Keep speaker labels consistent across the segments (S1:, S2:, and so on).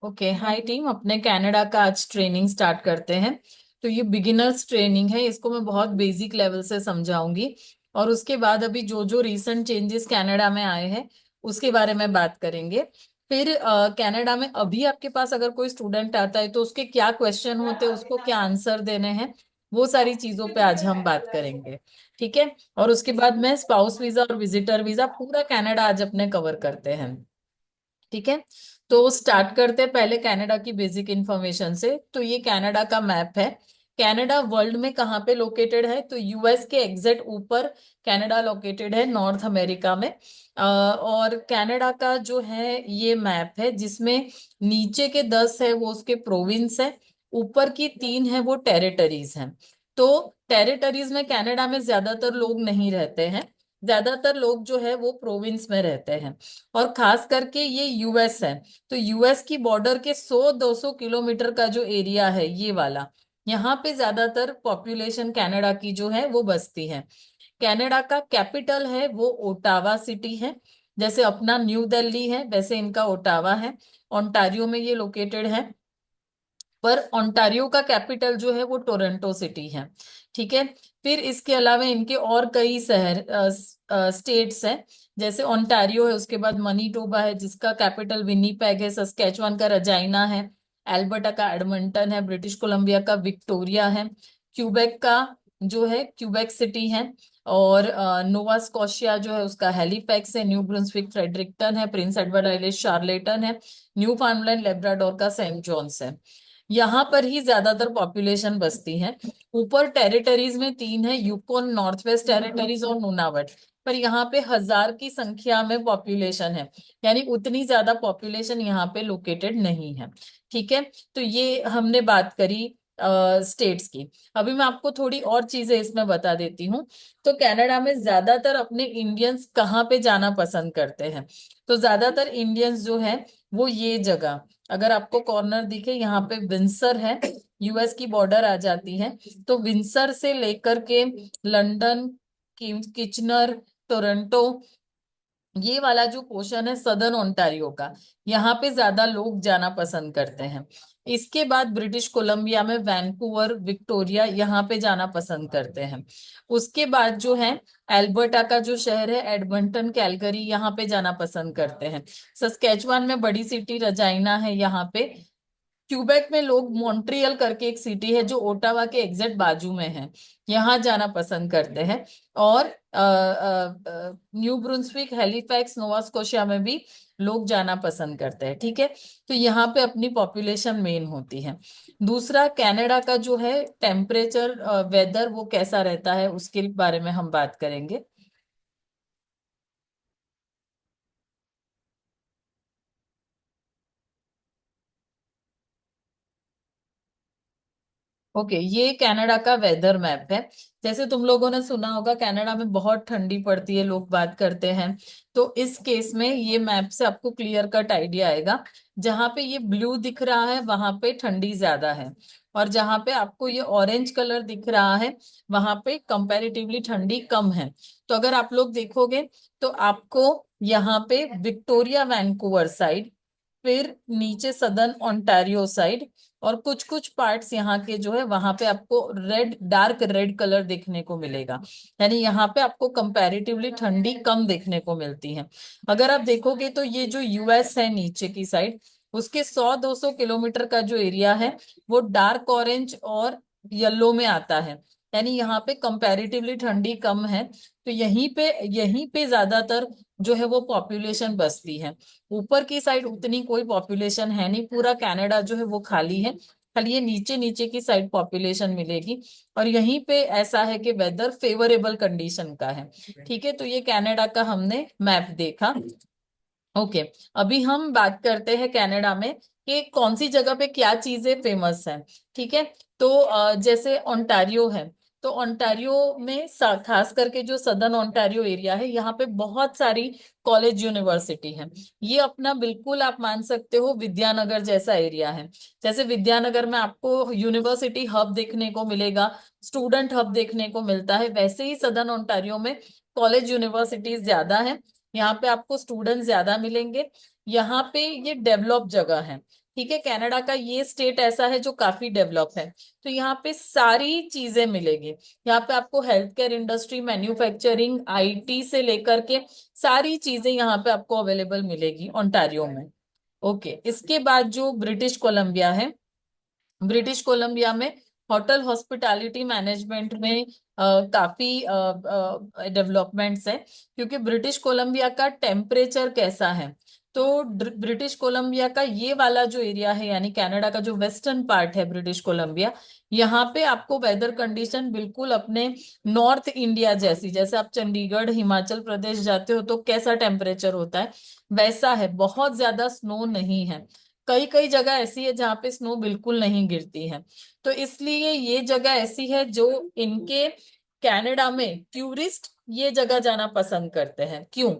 S1: Okay, हाय team. अपने Canada का आज ट्रेनिंग स्टार्ट करते हैं। तो ये बिगिनर्स ट्रेनिंग है, इसको मैं बहुत बेसिक लेवल से समझाऊंगी। और उसके बाद अभी जो जो रीसेंट चेंजेस कनाडा में आए हैं उसके बारे में बात करेंगे। फिर कनाडा में अभी आपके पास अगर कोई स्टूडेंट आता है तो उसके क्या क्वेश्चन होते हैं, उसको क्या आंसर देने हैं, वो सारी चीजों पे आज हम बात करेंगे। ठीक है। और उसके बाद में स्पाउस वीजा और विजिटर वीजा पूरा कनाडा आज अपने कवर करते हैं। ठीक है। तो स्टार्ट करते हैं पहले कनाडा की बेसिक इंफॉर्मेशन से। तो ये कनाडा का मैप है। कनाडा वर्ल्ड में कहाँ पे लोकेटेड है? तो यूएस के एग्जैक्ट ऊपर कनाडा लोकेटेड है, नॉर्थ अमेरिका में। और कनाडा का जो है ये मैप है जिसमें नीचे के 10 है वो उसके प्रोविंस है, ऊपर की 3 है वो टेरिटरीज हैं। तो टेरिटरीज में कनाडा में ज्यादातर लोग नहीं रहते हैं, ज्यादातर लोग जो है वो प्रोविंस में रहते हैं। और खास करके ये यूएस है। तो यूएस की बॉर्डर के 100-200 किलोमीटर का जो एरिया है ये वाला, यहाँ पे ज्यादातर पॉपुलेशन कनाडा की जो है वो बसती है। कनाडा का कैपिटल है वो ओटावा सिटी है। जैसे अपना न्यू दिल्ली है वैसे इनका ओटावा है। ओंटारियो में ये लोकेटेड है। पर ओंटारियो का कैपिटल जो है वो टोरंटो सिटी है। ठीक है। फिर इसके अलावा इनके और कई शहर स्टेट्स हैं। जैसे ओंटारियो है, उसके बाद मनीटोबा है जिसका कैपिटल विनीपेग है, सस्केचुअन का रजाइना है, एल्बर्टा का एडमंटन है, ब्रिटिश कोलंबिया का विक्टोरिया है, क्यूबेक का जो है क्यूबेक सिटी है, और नोवा स्कॉशिया जो है उसका हैलिफैक्स है, न्यू ब्रुंसविक फ्रेडरिक्टन है, प्रिंस एडवर्ड आइलैंड शार्लेटन है, न्यू फाउंडलैंड लेब्राडोर का सेंट जॉन्स है। यहाँ पर ही ज्यादातर पॉपुलेशन बसती है। ऊपर टेरिटरीज में 3 है, यूकोन, नॉर्थ वेस्ट टेरिटरीज और नूनावट। पर यहाँ पे 1000 की संख्या में पॉपुलेशन है, यानी उतनी ज्यादा पॉपुलेशन यहाँ पे लोकेटेड नहीं है। ठीक है। तो ये हमने बात करी स्टेट्स की। अभी मैं आपको थोड़ी और चीजें इसमें बता देती हूँ। तो कनाडा में ज्यादातर अपने इंडियंस कहाँ पे जाना पसंद करते हैं? तो ज्यादातर इंडियंस जो है वो ये जगह, अगर आपको कॉर्नर दिखे यहाँ पे विंसर है, यूएस की बॉर्डर आ जाती है। तो विंसर से लेकर के लंदन, किचनर, टोरंटो, ये वाला जो पोर्शन है सदर्न ओंटारियो का, यहाँ पे ज्यादा लोग जाना पसंद करते हैं। इसके बाद ब्रिटिश कोलंबिया में वैंकूवर, विक्टोरिया, यहाँ पे जाना पसंद करते हैं। उसके बाद जो है एल्बर्टा का जो शहर है एडमंटन, कैलगरी, यहाँ पे जाना पसंद करते हैं। सस्केचुआन में बड़ी सिटी रजाइना है यहाँ पे। क्यूबेक में लोग मॉन्ट्रियल करके एक सिटी है जो ओटावा के एग्जैक्ट बाजू में है, यहाँ जाना पसंद करते हैं। और न्यू ब्रुंसविक, हैलिफैक्स, नोवा स्कोशिया में भी लोग जाना पसंद करते हैं। ठीक है। तो यहाँ पे अपनी पॉपुलेशन मेन होती है। दूसरा, कनाडा का जो है टेम्परेचर, वेदर वो कैसा रहता है उसके बारे में हम बात करेंगे। ओके, ये कनाडा का वेदर मैप है। जैसे तुम लोगों ने सुना होगा कनाडा में बहुत ठंडी पड़ती है, लोग बात करते हैं। तो इस केस में ये मैप से आपको क्लियर कट आइडिया आएगा। जहां पे ये ब्लू दिख रहा है वहां पे ठंडी ज्यादा है, और जहां पे आपको ये ऑरेंज कलर दिख रहा है वहां पे कंपैरेटिवली ठंडी कम है। तो अगर आप लोग देखोगे तो आपको यहाँ पे विक्टोरिया, वैंकूवर साइड, फिर नीचे सदर्न ओंटारियो साइड, और कुछ कुछ पार्ट्स यहाँ के जो है वहां पे आपको रेड, डार्क रेड कलर देखने को मिलेगा। यानी यहाँ पे आपको कंपैरेटिवली ठंडी कम देखने को मिलती है। अगर आप देखोगे तो ये जो यूएस है नीचे की साइड, उसके 100-200 किलोमीटर का जो एरिया है वो डार्क ऑरेंज और येलो में आता है। यानी यहाँ पे कंपैरेटिवली ठंडी कम है। तो यहीं पे ज्यादातर जो है वो पॉपुलेशन बसती है। ऊपर की साइड उतनी कोई पॉपुलेशन है नहीं, पूरा कनाडा जो है वो खाली है। खाली ये नीचे नीचे की साइड पॉपुलेशन मिलेगी। और यहीं पे ऐसा है कि वेदर फेवरेबल कंडीशन का है। ठीक है। तो ये कनाडा का हमने मैप देखा। ओके। अभी हम बात करते हैं कनाडा में कि कौन सी जगह पे क्या चीजें फेमस हैं। ठीक है। तो जैसे ओंटारियो है, तो ओंटारियो में खास करके जो सदर्न ओंटारियो एरिया है यहाँ पे बहुत सारी कॉलेज यूनिवर्सिटी है। ये अपना बिल्कुल आप मान सकते हो विद्यानगर जैसा एरिया है। जैसे विद्यानगर में आपको यूनिवर्सिटी हब देखने को मिलेगा, स्टूडेंट हब देखने को मिलता है, वैसे ही सदर्न ओंटारियो में कॉलेज यूनिवर्सिटीज ज्यादा है। यहाँ पे आपको स्टूडेंट ज्यादा मिलेंगे। यहाँ पे ये डेवलप जगह है। ठीक है, कनाडा का ये स्टेट ऐसा है जो काफी डेवलप है। तो यहाँ पे सारी चीजें मिलेगी। यहाँ पे आपको health care industry, manufacturing, IT से लेकर के सारी चीजें यहाँ पे आपको अवेलेबल मिलेगी ओंटारियो में। ओके, इसके बाद जो ब्रिटिश कोलंबिया है, ब्रिटिश कोलंबिया में होटल हॉस्पिटैलिटी मैनेजमेंट में काफी डेवलपमेंट्स है। क्योंकि ब्रिटिश कोलंबिया का टेम्परेचर कैसा है, तो ब्रिटिश कोलंबिया का ये वाला जो एरिया है, यानी कनाडा का जो वेस्टर्न पार्ट है ब्रिटिश कोलंबिया, यहाँ पे आपको वेदर कंडीशन बिल्कुल अपने नॉर्थ इंडिया जैसी, जैसे आप चंडीगढ़ हिमाचल प्रदेश जाते हो तो कैसा टेम्परेचर होता है, वैसा है। बहुत ज्यादा स्नो नहीं है। कई कई जगह ऐसी है जहाँ पे स्नो बिल्कुल नहीं गिरती है। तो इसलिए ये जगह ऐसी है जो इनके कनाडा में टूरिस्ट ये जगह जाना पसंद करते हैं। क्यों?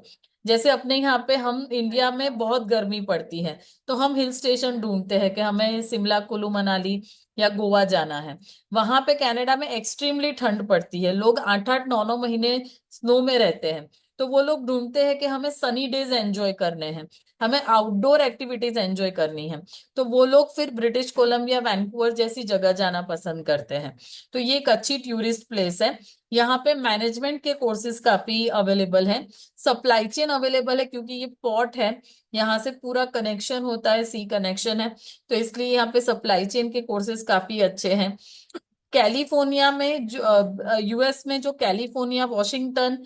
S1: जैसे अपने यहाँ पे हम इंडिया में बहुत गर्मी पड़ती है, तो हम हिल स्टेशन ढूंढते हैं कि हमें शिमला, कुल्लू मनाली या गोवा जाना है। वहां पे कनाडा में एक्सट्रीमली ठंड पड़ती है, लोग 8 8 9 9 महीने स्नो में रहते हैं। तो वो लोग ढूंढते हैं कि हमें सनी डेज एंजॉय करने हैं, हमें आउटडोर एक्टिविटीज एंजॉय करनी है। तो वो लोग फिर ब्रिटिश कोलंबिया, वैंकूवर जैसी जगह जाना पसंद करते हैं। तो ये एक अच्छी टूरिस्ट प्लेस है। यहाँ पे मैनेजमेंट के कोर्सेज काफी अवेलेबल हैं। सप्लाई चेन अवेलेबल है, क्योंकि ये पोर्ट है, यहाँ से पूरा कनेक्शन होता है, सी कनेक्शन है। तो इसलिए यहाँ पे सप्लाई चेन के कोर्सेज काफी अच्छे हैं। कैलिफोर्निया में जो यूएस में जो कैलिफोर्निया, वॉशिंगटन,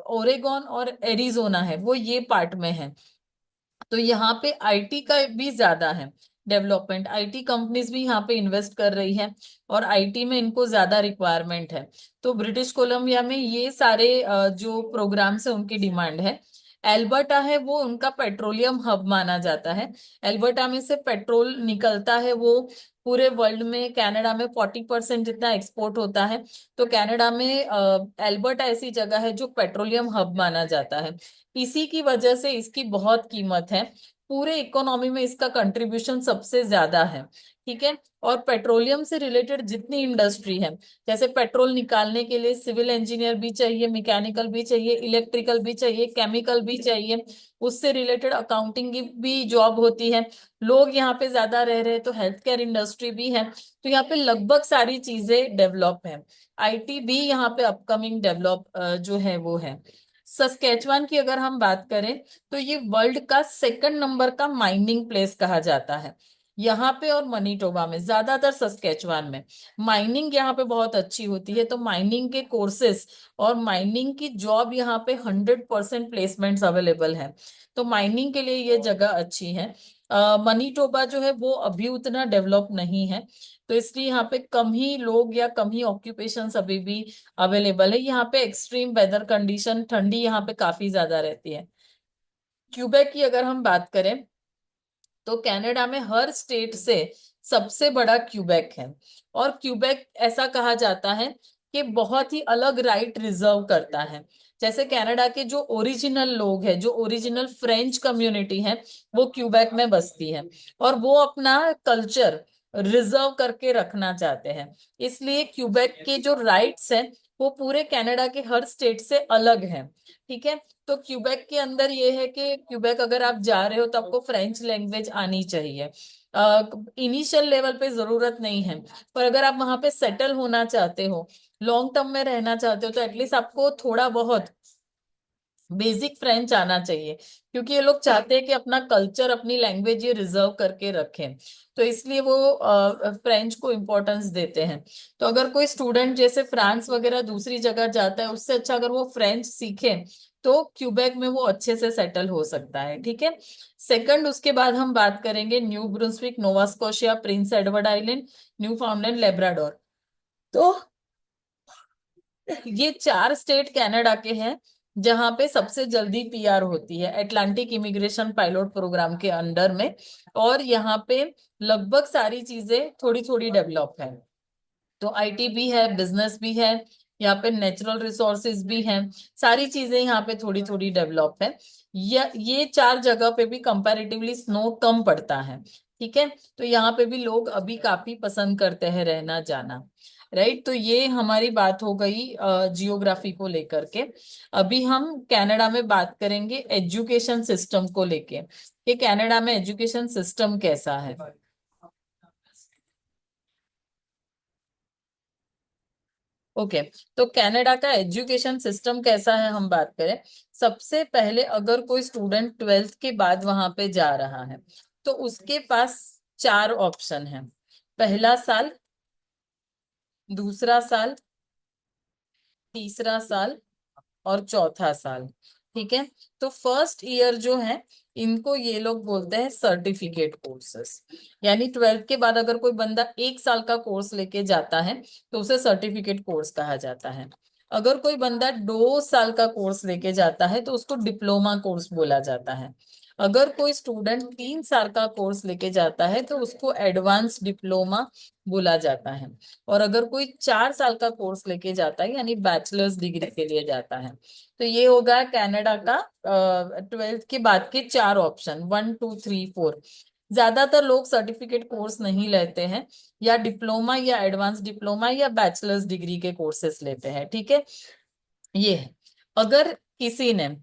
S1: ओरेगॉन और एरिजोना है, वो ये पार्ट में है। तो यहाँ पे आईटी का भी ज्यादा है डेवलपमेंट, आईटी कंपनीज भी यहाँ पे इन्वेस्ट कर रही है, और आईटी में इनको ज्यादा रिक्वायरमेंट है। तो ब्रिटिश कोलंबिया में ये सारे जो प्रोग्राम्स है उनकी डिमांड है। एल्बर्टा है वो उनका पेट्रोलियम हब माना जाता है। एल्बर्टा में से पेट्रोल निकलता है, वो पूरे वर्ल्ड में कनाडा में 40% जितना एक्सपोर्ट होता है। तो कनाडा में एल्बर्टा ऐसी जगह है जो पेट्रोलियम हब माना जाता है। इसी की वजह से इसकी बहुत कीमत है, पूरे इकोनॉमी में इसका कंट्रीब्यूशन सबसे ज्यादा है। ठीक है, और पेट्रोलियम से रिलेटेड जितनी इंडस्ट्री है, जैसे पेट्रोल निकालने के लिए सिविल इंजीनियर भी चाहिए, मैकेनिकल भी चाहिए, इलेक्ट्रिकल भी चाहिए, केमिकल भी चाहिए, उससे रिलेटेड अकाउंटिंग की भी जॉब होती है। लोग यहाँ पे ज्यादा रह रहे हैं, तो हेल्थ केयर इंडस्ट्री भी है। तो यहाँ पे लगभग सारी चीजें डेवलप है। आईटी भी यहाँ पे अपकमिंग डेवलप जो है वो है। सस्केचुआन की अगर हम बात करें, तो ये वर्ल्ड का सेकंड नंबर का माइनिंग प्लेस कहा जाता है। यहाँ पे और मनीटोबा में, ज्यादातर सस्केचुआन में माइनिंग यहाँ पे बहुत अच्छी होती है। तो माइनिंग के कोर्सेस और माइनिंग की जॉब यहाँ पे 100% प्लेसमेंट्स अवेलेबल है। तो माइनिंग के लिए ये जगह अच्छी है। मनीटोबा जो है वो अभी उतना डेवलप नहीं है, तो इसलिए यहाँ पे कम ही लोग या कम ही ऑक्यूपेशंस अभी भी अवेलेबल है। यहाँ पे एक्सट्रीम वेदर कंडीशन, ठंडी यहाँ पे काफी ज्यादा रहती है। क्यूबेक की अगर हम बात करें, तो कनाडा में हर स्टेट से सबसे बड़ा क्यूबेक है। और क्यूबेक ऐसा कहा जाता है कि बहुत ही अलग राइट रिजर्व करता है। जैसे कनाडा के जो ओरिजिनल लोग हैं, जो ओरिजिनल फ्रेंच कम्युनिटी है, वो क्यूबेक में बसती है, और वो अपना कल्चर रिजर्व करके रखना चाहते हैं। इसलिए क्यूबेक के जो राइट्स हैं वो पूरे कनाडा के हर स्टेट से अलग हैं। ठीक है, तो क्यूबेक के अंदर ये है कि क्यूबेक अगर आप जा रहे हो तो आपको फ्रेंच लैंग्वेज आनी चाहिए। इनिशियल लेवल पे जरूरत नहीं है, पर अगर आप वहां पे सेटल होना चाहते हो, लॉन्ग टर्म में रहना चाहते हो, तो एटलीस्ट आपको थोड़ा बहुत बेसिक फ्रेंच आना चाहिए। क्योंकि ये लोग चाहते हैं कि अपना कल्चर, अपनी लैंग्वेज ये रिजर्व करके रखें। तो इसलिए वो फ्रेंच को इम्पोर्टेंस देते हैं। तो अगर कोई स्टूडेंट जैसे फ्रांस वगैरह दूसरी जगह जाता है, उससे अच्छा अगर वो फ्रेंच सीखे, तो क्यूबेक में वो अच्छे से सेटल हो सकता है। ठीक है, सेकंड, उसके बाद हम बात करेंगे New Brunswick, Nova Scotia, Prince Edward Island, Newfoundland, Labrador. तो ये 4 स्टेट कनाडा के हैं जहां पे सबसे जल्दी पीआर होती है, एटलांटिक इमिग्रेशन पायलट प्रोग्राम के अंडर में। और यहाँ पे लगभग सारी चीजें थोड़ी थोड़ी डेवलप है। तो आईटी भी है, बिजनेस भी है, यहाँ पे नेचुरल रिसोर्सेज भी हैं, सारी चीजें यहाँ पे थोड़ी थोड़ी डेवलप है। ये 4 जगह पे भी कंपैरेटिवली स्नो कम पड़ता है। ठीक है, तो यहाँ पे भी लोग अभी काफी पसंद करते हैं रहना जाना। राइट। तो ये हमारी बात हो गई जियोग्राफी को लेकर के। अभी हम कनाडा में बात करेंगे एजुकेशन सिस्टम को लेके, कि कनाडा में एजुकेशन सिस्टम कैसा है। ओके। तो कनाडा का एजुकेशन सिस्टम कैसा है हम बात करें। सबसे पहले अगर कोई स्टूडेंट ट्वेल्थ के बाद वहां पे जा रहा है तो उसके पास चार ऑप्शन है। पहला साल, दूसरा साल, तीसरा साल और चौथा साल। ठीक है। तो फर्स्ट ईयर जो है इनको ये लोग बोलते हैं सर्टिफिकेट कोर्सेस। यानी ट्वेल्थ के बाद अगर कोई बंदा एक साल का कोर्स लेके जाता है तो उसे सर्टिफिकेट कोर्स कहा जाता है। अगर कोई बंदा 2 साल का कोर्स लेके जाता है तो उसको डिप्लोमा कोर्स बोला जाता है। अगर कोई स्टूडेंट 3 साल का कोर्स लेके जाता है तो उसको एडवांस डिप्लोमा बोला जाता है। और अगर कोई 4 साल का कोर्स लेके जाता है यानी बैचलर्स डिग्री के लिए जाता है, तो ये होगा कनाडा का ट्वेल्थ के बाद के चार ऑप्शन, 1 2 3 4। ज्यादातर लोग सर्टिफिकेट कोर्स नहीं लेते हैं, या डिप्लोमा या एडवांस डिप्लोमा या बैचलर्स डिग्री के कोर्सेस लेते हैं। ठीक है। ये है। अगर किसी ने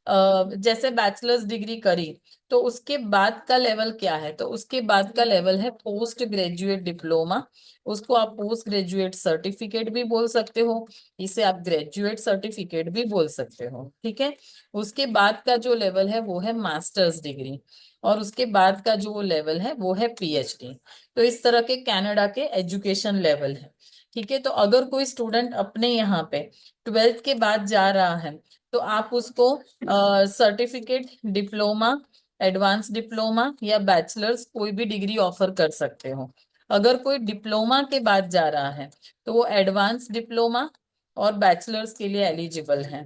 S1: जैसे बैचलर्स डिग्री करी तो उसके बाद का लेवल क्या है, तो उसके बाद का लेवल है पोस्ट ग्रेजुएट डिप्लोमा। उसको आप पोस्ट ग्रेजुएट सर्टिफिकेट भी बोल सकते हो, इसे आप ग्रेजुएट सर्टिफिकेट भी बोल सकते हो। ठीक है। उसके बाद का जो लेवल है वो है मास्टर्स डिग्री, और उसके बाद का जो लेवल है वो है पीएचडी। तो इस तरह के कनाडा के एजुकेशन लेवल है। ठीक है। तो अगर कोई स्टूडेंट अपने यहाँ पे ट्वेल्थ के बाद जा रहा है तो आप उसको सर्टिफिकेट, डिप्लोमा, एडवांस डिप्लोमा या बैचलर्स कोई भी डिग्री ऑफर कर सकते हो। अगर कोई डिप्लोमा के बाद जा रहा है तो वो एडवांस डिप्लोमा और बैचलर्स के लिए एलिजिबल है।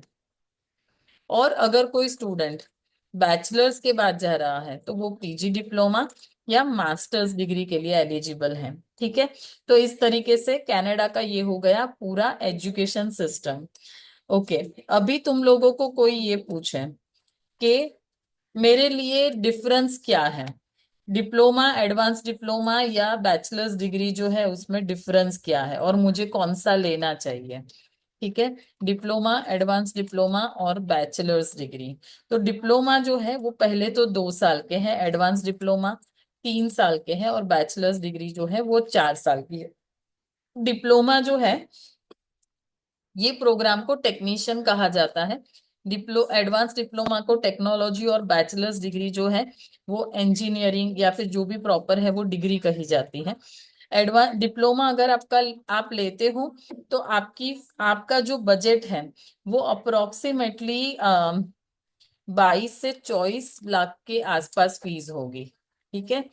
S1: और अगर कोई स्टूडेंट बैचलर्स के बाद जा रहा है तो वो पीजी डिप्लोमा या मास्टर्स डिग्री के लिए एलिजिबल है। ठीक है। तो इस तरीके से कनाडा का ये हो गया पूरा एजुकेशन सिस्टम। ओके। अभी तुम लोगों को कोई ये पूछे कि मेरे लिए डिफरेंस क्या है, डिप्लोमा, एडवांस डिप्लोमा या बैचलर्स डिग्री जो है उसमें डिफरेंस क्या है और मुझे कौन सा लेना चाहिए। ठीक है। डिप्लोमा, एडवांस डिप्लोमा और बैचलर्स डिग्री। तो डिप्लोमा जो है वो पहले तो 2 साल के हैं, एडवांस डिप्लोमा 3 साल के हैं और बैचलर्स डिग्री जो है वो 4 साल की है। डिप्लोमा जो है ये प्रोग्राम को टेक्नीशियन कहा जाता है। एडवांस डिप्लोमा को टेक्नोलॉजी और बैचलर्स डिग्री जो है वो इंजीनियरिंग या फिर जो भी प्रॉपर है वो डिग्री कही जाती है। एडवांस डिप्लोमा अगर आप लेते हो तो आपका जो बजट है वो अप्रोक्सीमेटली 22 से 24 लाख के आसपास फीस होगी। ठीक है।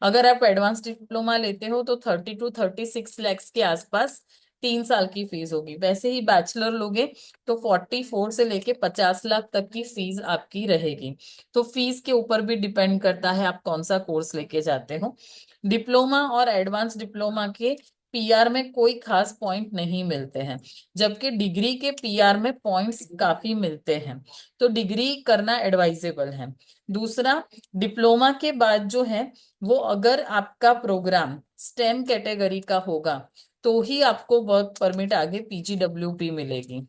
S1: अगर आप एडवांस डिप्लोमा लेते हो तो 30 to 36 लैक्स के आसपास 3 साल की फीस होगी। वैसे ही बैचलर लोगे तो 44 से लेके 50 लाख तक की फीस आपकी रहेगी। तो फीस के ऊपर भी डिपेंड करता है आप कौन सा कोर्स लेके जाते हो। डिप्लोमा और एडवांस डिप्लोमा के पीआर में कोई खास पॉइंट नहीं मिलते हैं, जबकि डिग्री के पीआर में पॉइंट्स काफी मिलते हैं। तो डिग्री करना एडवाइजेबल है। दूसरा, डिप्लोमा के बाद जो है वो अगर आपका प्रोग्राम स्टेम कैटेगरी का होगा तो ही आपको वर्क परमिट आगे पीजीडब्ल्यूपी मिलेगी।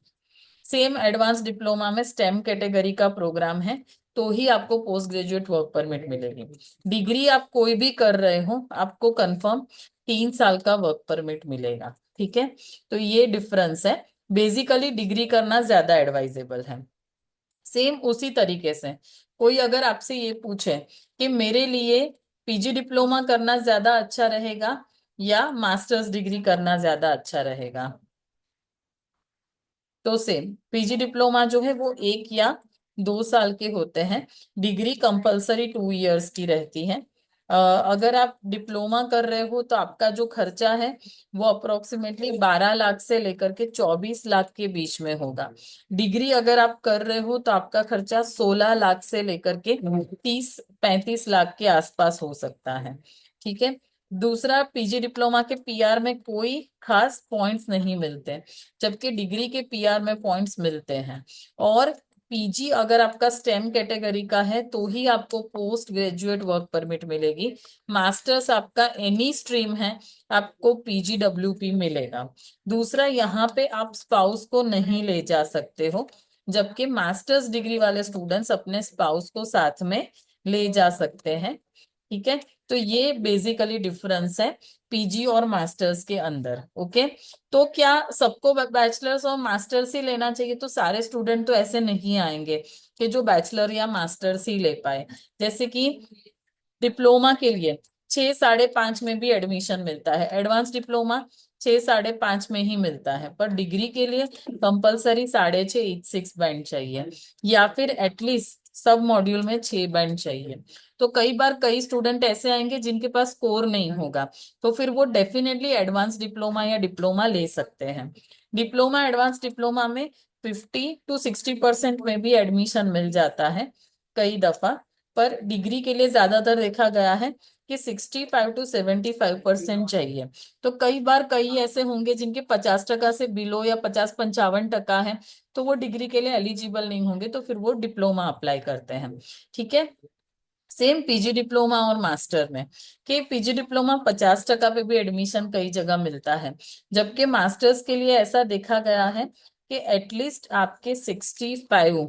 S1: सेम एडवांस डिप्लोमा में स्टेम कैटेगरी का प्रोग्राम है तो ही आपको पोस्ट ग्रेजुएट वर्क परमिट मिलेगी। डिग्री आप कोई भी कर रहे हो आपको कंफर्म 3 साल का वर्क परमिट मिलेगा। ठीक है। तो ये डिफरेंस है। बेसिकली डिग्री करना ज्यादा एडवाइजेबल है। सेम उसी तरीके से कोई अगर आपसे ये पूछे कि मेरे लिए पीजी डिप्लोमा करना ज्यादा अच्छा रहेगा या मास्टर्स डिग्री करना ज्यादा अच्छा रहेगा, तो सेम पीजी डिप्लोमा जो है वो 1 या 2 साल के होते हैं। डिग्री कंपलसरी 2 इयर्स की रहती है। अगर आप डिप्लोमा कर रहे हो तो आपका जो खर्चा है वो अप्रोक्सीमेटली 12 लाख से लेकर के 24 लाख के बीच में होगा। डिग्री अगर आप कर रहे हो तो आपका खर्चा 16 लाख से लेकर के 30 35 लाख के आसपास हो सकता है। ठीक है। दूसरा, पीजी डिप्लोमा के पीआर में कोई खास पॉइंट्स नहीं मिलते, जबकि डिग्री के पीआर में पॉइंट्स मिलते हैं। और पीजी अगर आपका स्टेम कैटेगरी का है तो ही आपको पोस्ट ग्रेजुएट वर्क परमिट मिलेगी। मास्टर्स आपका एनी स्ट्रीम है, आपको पीजीडब्ल्यूपी मिलेगा। दूसरा, यहाँ पे आप स्पाउस को नहीं ले जा सकते हो, जबकि मास्टर्स डिग्री वाले स्टूडेंट्स अपने स्पाउस को साथ में ले जा सकते हैं। ठीक है, तो ये बेसिकली डिफरेंस है पीजी और मास्टर्स के अंदर। ओके, तो क्या सबको बैचलर्स और मास्टर्स ही लेना चाहिए? तो सारे स्टूडेंट तो ऐसे नहीं आएंगे कि जो बैचलर या मास्टर्स ही ले पाए। जैसे कि डिप्लोमा के लिए 6 साढ़े 5 में भी एडमिशन मिलता है, एडवांस डिप्लोमा 6 साढ़े 5 में ही मिलता है, पर डिग्री के लिए कंपलसरी 6.5 6 बैंड चाहिए, या फिर एटलीस्ट सब मॉड्यूल में 6 बैंड चाहिए। तो कई बार कई स्टूडेंट ऐसे आएंगे जिनके पास स्कोर नहीं होगा, तो फिर वो डेफिनेटली एडवांस डिप्लोमा या डिप्लोमा ले सकते हैं। डिप्लोमा एडवांस डिप्लोमा में 50 to 60% में भी एडमिशन मिल जाता है कई दफा, पर डिग्री के लिए ज्यादातर देखा गया है कि 65 to 75% चाहिए। तो कई बार कई ऐसे होंगे जिनके 50% से बिलो या 50 55% है, तो वो डिग्री के लिए एलिजिबल नहीं होंगे, तो फिर वो डिप्लोमा अप्लाई करते हैं। ठीक है, सेम पीजी डिप्लोमा और मास्टर में, कि पीजी डिप्लोमा 50% पे भी एडमिशन कई जगह मिलता है, जबकि मास्टर्स के लिए ऐसा देखा गया है कि एटलीस्ट आपके 65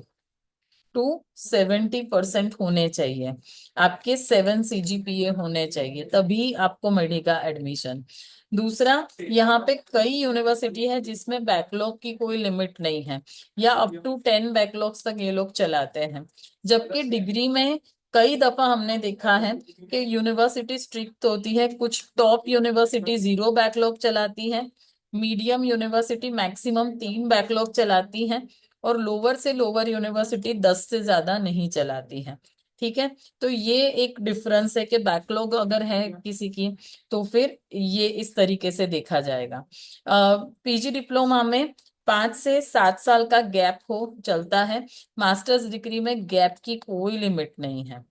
S1: to 70% होने चाहिए, आपके 7 CGPA होने चाहिए, तभी आपको मिलेगा एडमिशन। दूसरा, यहाँ पे कई यूनिवर्सिटी है जिसमें बैकलॉग की कोई लिमिट नहीं है, या अप टू 10 बैकलॉग्स तक ये लोग चलाते हैं। जबकि डिग्री में कई दफा हमने देखा है कि यूनिवर्सिटी स्ट्रिक्ट होती है, कुछ टॉप यूनिवर्सिटी 0 बैकलॉग चलाती है, मीडियम यूनिवर्सिटी मैक्सिमम 3 बैकलॉग चलाती है, और लोअर से लोअर यूनिवर्सिटी 10 से ज्यादा नहीं चलाती है। ठीक है, तो ये एक डिफरेंस है कि बैकलॉग अगर है किसी की तो फिर ये इस तरीके से देखा जाएगा। पीजी डिप्लोमा में 5 से 7 साल का गैप हो चलता है, मास्टर्स डिग्री में गैप की कोई लिमिट नहीं है।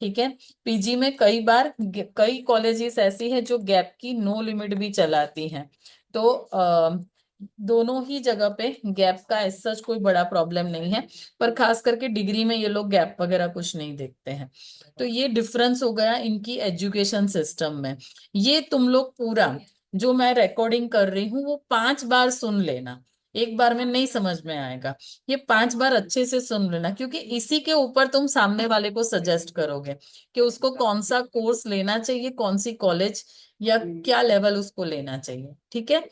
S1: ठीक है, पीजी में कई बार कई कॉलेजेस ऐसी है जो गैप की नो लिमिट भी चलाती हैं, तो दोनों ही जगह पे गैप का एज सच कोई बड़ा प्रॉब्लम नहीं है, पर खास करके डिग्री में ये लोग गैप वगैरह कुछ नहीं देखते हैं। तो ये डिफरेंस हो गया इनकी एजुकेशन सिस्टम में। ये तुम लोग पूरा जो मैं रिकॉर्डिंग कर रही हूँ वो 5 बार सुन लेना, एक बार में नहीं समझ में आएगा, ये 5 बार अच्छे से सुन लेना, क्योंकि इसी के ऊपर तुम सामने वाले को सजेस्ट करोगे कि उसको कौन सा कोर्स लेना चाहिए, कौन सी कॉलेज या क्या लेवल उसको लेना चाहिए। ठीक है,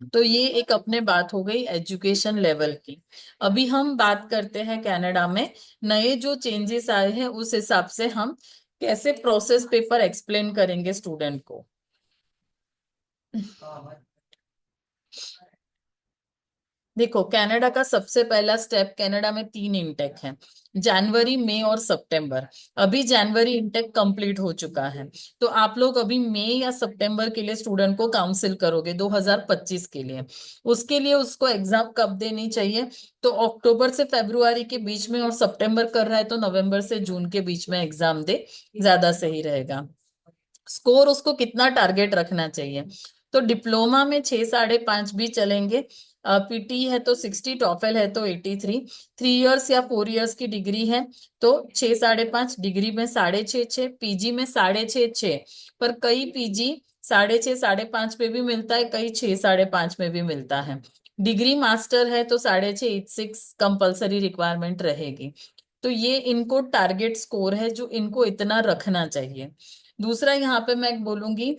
S1: तो ये एक अपने बात हो गई एजुकेशन लेवल की। अभी हम बात करते हैं कनाडा में नए जो चेंजेस आए हैं उस हिसाब से हम कैसे प्रोसेस पेपर एक्सप्लेन करेंगे स्टूडेंट को। देखो, कनाडा का सबसे पहला स्टेप, कनाडा में 3 इंटेक हैं, जनवरी, मई और सितंबर। अभी जनवरी इंटेक कंप्लीट हो चुका है, तो आप लोग अभी मई या सितंबर के लिए स्टूडेंट को काउंसिल करोगे 2025 के लिए। उसके लिए उसको एग्जाम कब देनी चाहिए? तो अक्टूबर से फरवरी के बीच में, और सितंबर कर रहा है तो नवंबर से जून के बीच में एग्जाम दे, ज्यादा सही रहेगा। स्कोर उसको कितना टारगेट रखना चाहिए? तो डिप्लोमा में 6 साढ़े 5 भी चलेंगे, पीटी है तो 60, टॉफेल है तो 83, 3 इयर्स या 4 इयर्स की डिग्री है तो 6 साढ़े 5, डिग्री में 6.5 6, पीजी में 6.5 6, पर कई पीजी 6.5 5 पे भी मिलता है, कई 6 साढ़े 5 में भी मिलता है। डिग्री मास्टर है तो 6.5 6 कंपल्सरी रिक्वायरमेंट रहेगी। तो ये इनको टारगेट स्कोर है जो इनको इतना रखना चाहिए। दूसरा, यहाँ पे मैं बोलूंगी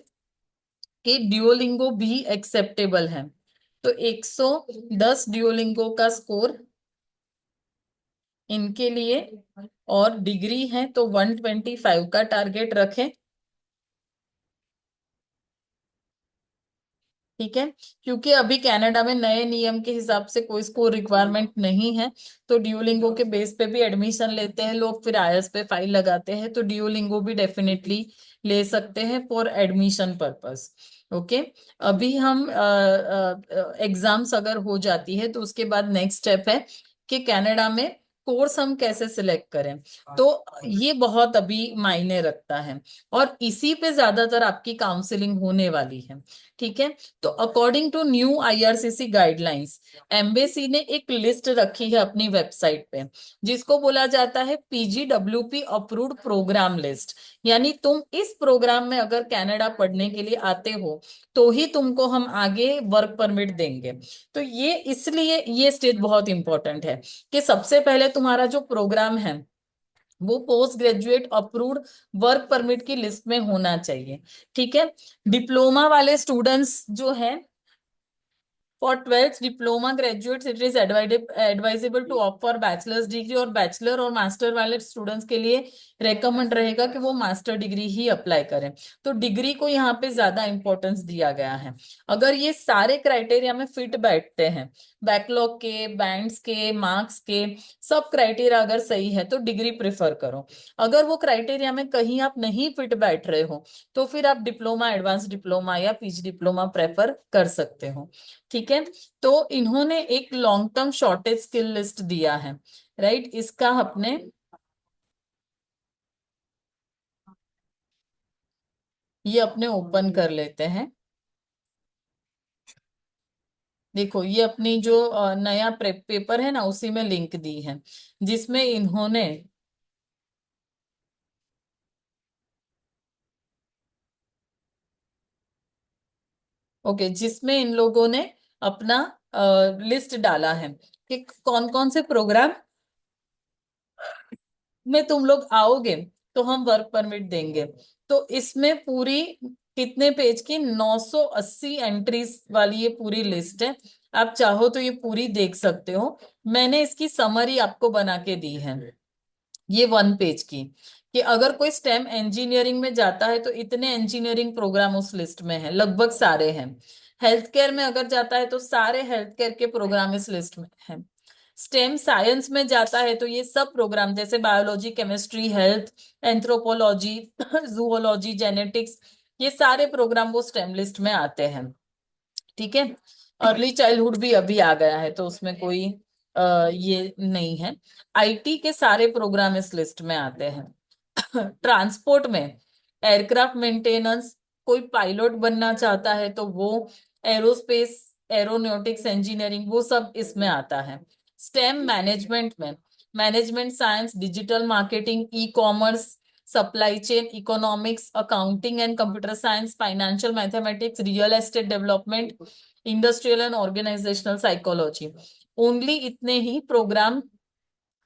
S1: कि ड्यूओलिंगो भी एक्सेप्टेबल है, तो 110 ड्यूओलिंगो का स्कोर इनके लिए, और डिग्री है तो 125 का टारगेट रखें। ठीक है, क्योंकि अभी कनाडा में नए नियम के हिसाब से कोई स्कोर रिक्वायरमेंट नहीं है, तो ड्यूलिंगो के बेस पे भी एडमिशन लेते हैं लोग, फिर आईएलटीएस पे फाइल लगाते हैं, तो ड्यूलिंगो भी डेफिनेटली ले सकते हैं फॉर एडमिशन पर्पस। ओके, अभी हम एग्जाम्स अगर हो जाती है तो उसके बाद नेक्स्ट स्टेप है कि कनाडा में कोर्स हम कैसे सिलेक्ट करें, तो ये बहुत अभी मायने रखता है, और इसी पे ज्यादातर आपकी काउंसलिंग होने वाली है। ठीक है, तो according to new IRCC guidelines, embassy ने एक लिस्ट रखी है अपनी वेबसाइट पे, जिसको बोला जाता है पीजीडब्ल्यूपी अप्रूव्ड प्रोग्राम लिस्ट। यानी तुम इस प्रोग्राम में अगर कनाडा पढ़ने के लिए आते हो तो ही तुमको हम आगे वर्क परमिट देंगे। तो ये इसलिए ये स्टेज बहुत इंपॉर्टेंट है कि सबसे पहले तुम्हारा जो प्रोग्राम है वो post graduate approved work permit की लिस्ट में होना चाहिए। ठीक है, डिप्लोमा वाले स्टूडेंट्स जो है, for 12th diploma graduates it is advisable to opt for bachelors degree, और बैचलर और मास्टर वाले स्टूडेंट्स के लिए रेकमेंड रहेगा कि वो मास्टर डिग्री ही अप्लाई करें। तो डिग्री को यहाँ पे ज्यादा इंपॉर्टेंस दिया गया है। अगर ये सारे क्राइटेरिया में फिट बैठते हैं, बैकलॉग के, बैंड्स के, मार्क्स के, सब क्राइटेरिया अगर सही है तो डिग्री प्रेफर करो। अगर वो क्राइटेरिया में कहीं आप नहीं फिट बैठ रहे हो तो फिर आप डिप्लोमा, एडवांस डिप्लोमा या पीजी डिप्लोमा प्रेफर कर सकते हो। ठीक है, तो इन्होंने एक long term shortage skill list दिया है, राइट। इसका अपने ये अपने ओपन कर लेते हैं। देखो ये अपनी जो नया पेपर है ना, उसी में लिंक दी है, जिसमें इन्होंने, ओके, जिसमें इन लोगों ने अपना लिस्ट डाला है कि कौन कौन से प्रोग्राम में तुम लोग आओगे तो हम वर्क परमिट देंगे। तो इसमें पूरी कितने पेज की, 980 एंट्रीज वाली ये पूरी लिस्ट है। आप चाहो तो ये पूरी देख सकते हो। मैंने इसकी समरी आपको बना के दी है, ये 1 पेज की, कि अगर कोई स्टेम इंजीनियरिंग में जाता है तो इतने इंजीनियरिंग प्रोग्राम उस लिस्ट में है, लगभग सारे हैं। हेल्थ केयर में अगर जाता है तो सारे हेल्थ केयर के प्रोग्राम इस लिस्ट में हैं। स्टेम साइंस में जाता है तो ये सब प्रोग्राम, जैसे biology, chemistry, health, anthropology, zoology, genetics, ये सारे प्रोग्राम वो स्टेम लिस्ट में आते हैं। ठीक है, अर्ली चाइल्डहुड भी अभी आ गया है तो उसमें कोई ये नहीं है। आईटी के सारे प्रोग्राम इस लिस्ट में आते हैं। ट्रांसपोर्ट में एयरक्राफ्ट मेंटेनेंस, कोई पायलट बनना चाहता है तो वो, एरोस्पेस, एरोनॉटिक्स इंजीनियरिंग, वो सब इसमें आता है। स्टेम मैनेजमेंट में management science, digital marketing, e commerce, supply chain, economics, accounting and computer science, financial mathematics, real estate development, industrial and organisational psychology, only इतने ही प्रोग्राम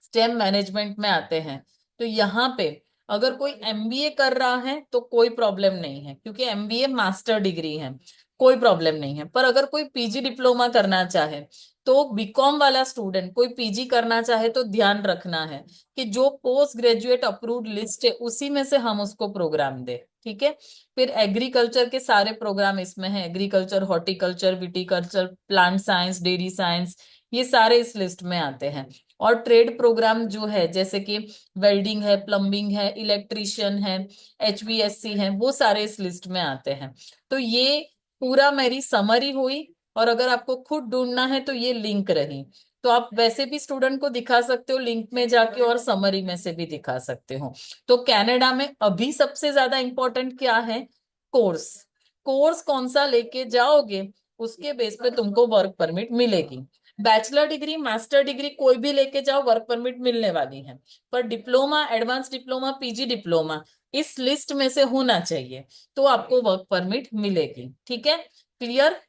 S1: स्टेम मैनेजमेंट में आते हैं। तो यहाँ पे अगर कोई एमबीए कर रहा है तो कोई प्रॉब्लम नहीं है, क्योंकि एमबीए मास्टर डिग्री है, कोई प्रॉब्लम नहीं है। पर अगर कोई पीजी डिप्लोमा करना चाहे, तो बीकॉम वाला स्टूडेंट कोई पीजी करना चाहे तो ध्यान रखना है कि जो पोस्ट ग्रेजुएट अप्रूव्ड लिस्ट है उसी में से हम उसको प्रोग्राम दे। ठीक है, फिर एग्रीकल्चर के सारे प्रोग्राम इसमें है, agriculture, horticulture, viticulture, plant science, dairy science, ये सारे इस लिस्ट में आते हैं। और ट्रेड प्रोग्राम जो है, जैसे कि वेल्डिंग है, प्लम्बिंग है, इलेक्ट्रिशियन है, एचवीएससी है, वो सारे इस लिस्ट में आते हैं। तो ये पूरा मेरी समरी हुई। और अगर आपको खुद ढूंढना है तो ये लिंक रही, तो आप वैसे भी स्टूडेंट को दिखा सकते हो लिंक में जाके, और समरी में से भी दिखा सकते हो। तो कनाडा में अभी सबसे ज्यादा इंपॉर्टेंट क्या है, कोर्स। कोर्स कौन सा लेके जाओगे उसके बेस पे तुमको वर्क परमिट मिलेगी। बैचलर डिग्री, मास्टर डिग्री कोई भी लेके जाओ, वर्क परमिट मिलने वाली है। पर diploma, advance diploma, PG diploma इस लिस्ट में से होना चाहिए, तो आपको वर्क परमिट मिलेगी। ठीक है, क्लियर।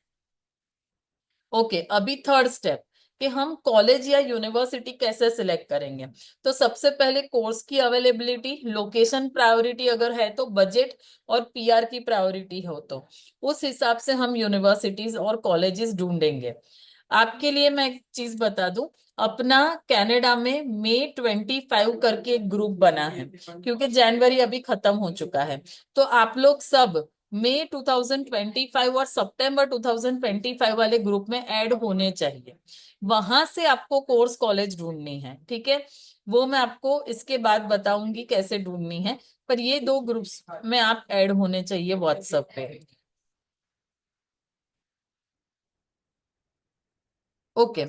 S1: ओके, अभी थर्ड स्टेप, कि हम कॉलेज या यूनिवर्सिटी कैसे सिलेक्ट करेंगे। तो सबसे पहले कोर्स की अवेलेबिलिटी, लोकेशन प्रायोरिटी अगर है तो, बजट और पीआर की प्रायोरिटी हो तो, उस हिसाब से हम यूनिवर्सिटीज और कॉलेजेस ढूंढेंगे। आपके लिए मैं एक चीज बता दूं, अपना कनाडा में May 25 करके एक ग्रुप बना है, क्योंकि जनवरी अभी खत्म हो चुका है। तो आप लोग सब May 2025 और September 2025 वाले ग्रुप में ऐड होने चाहिए। वहां से आपको कोर्स कॉलेज ढूंढनी है। ठीक है, वो मैं आपको इसके बाद बताऊंगी कैसे ढूंढनी है। पर ये 2 ग्रुप्स में आप ऐड होने चाहिए व्हाट्सएप पे। ओके,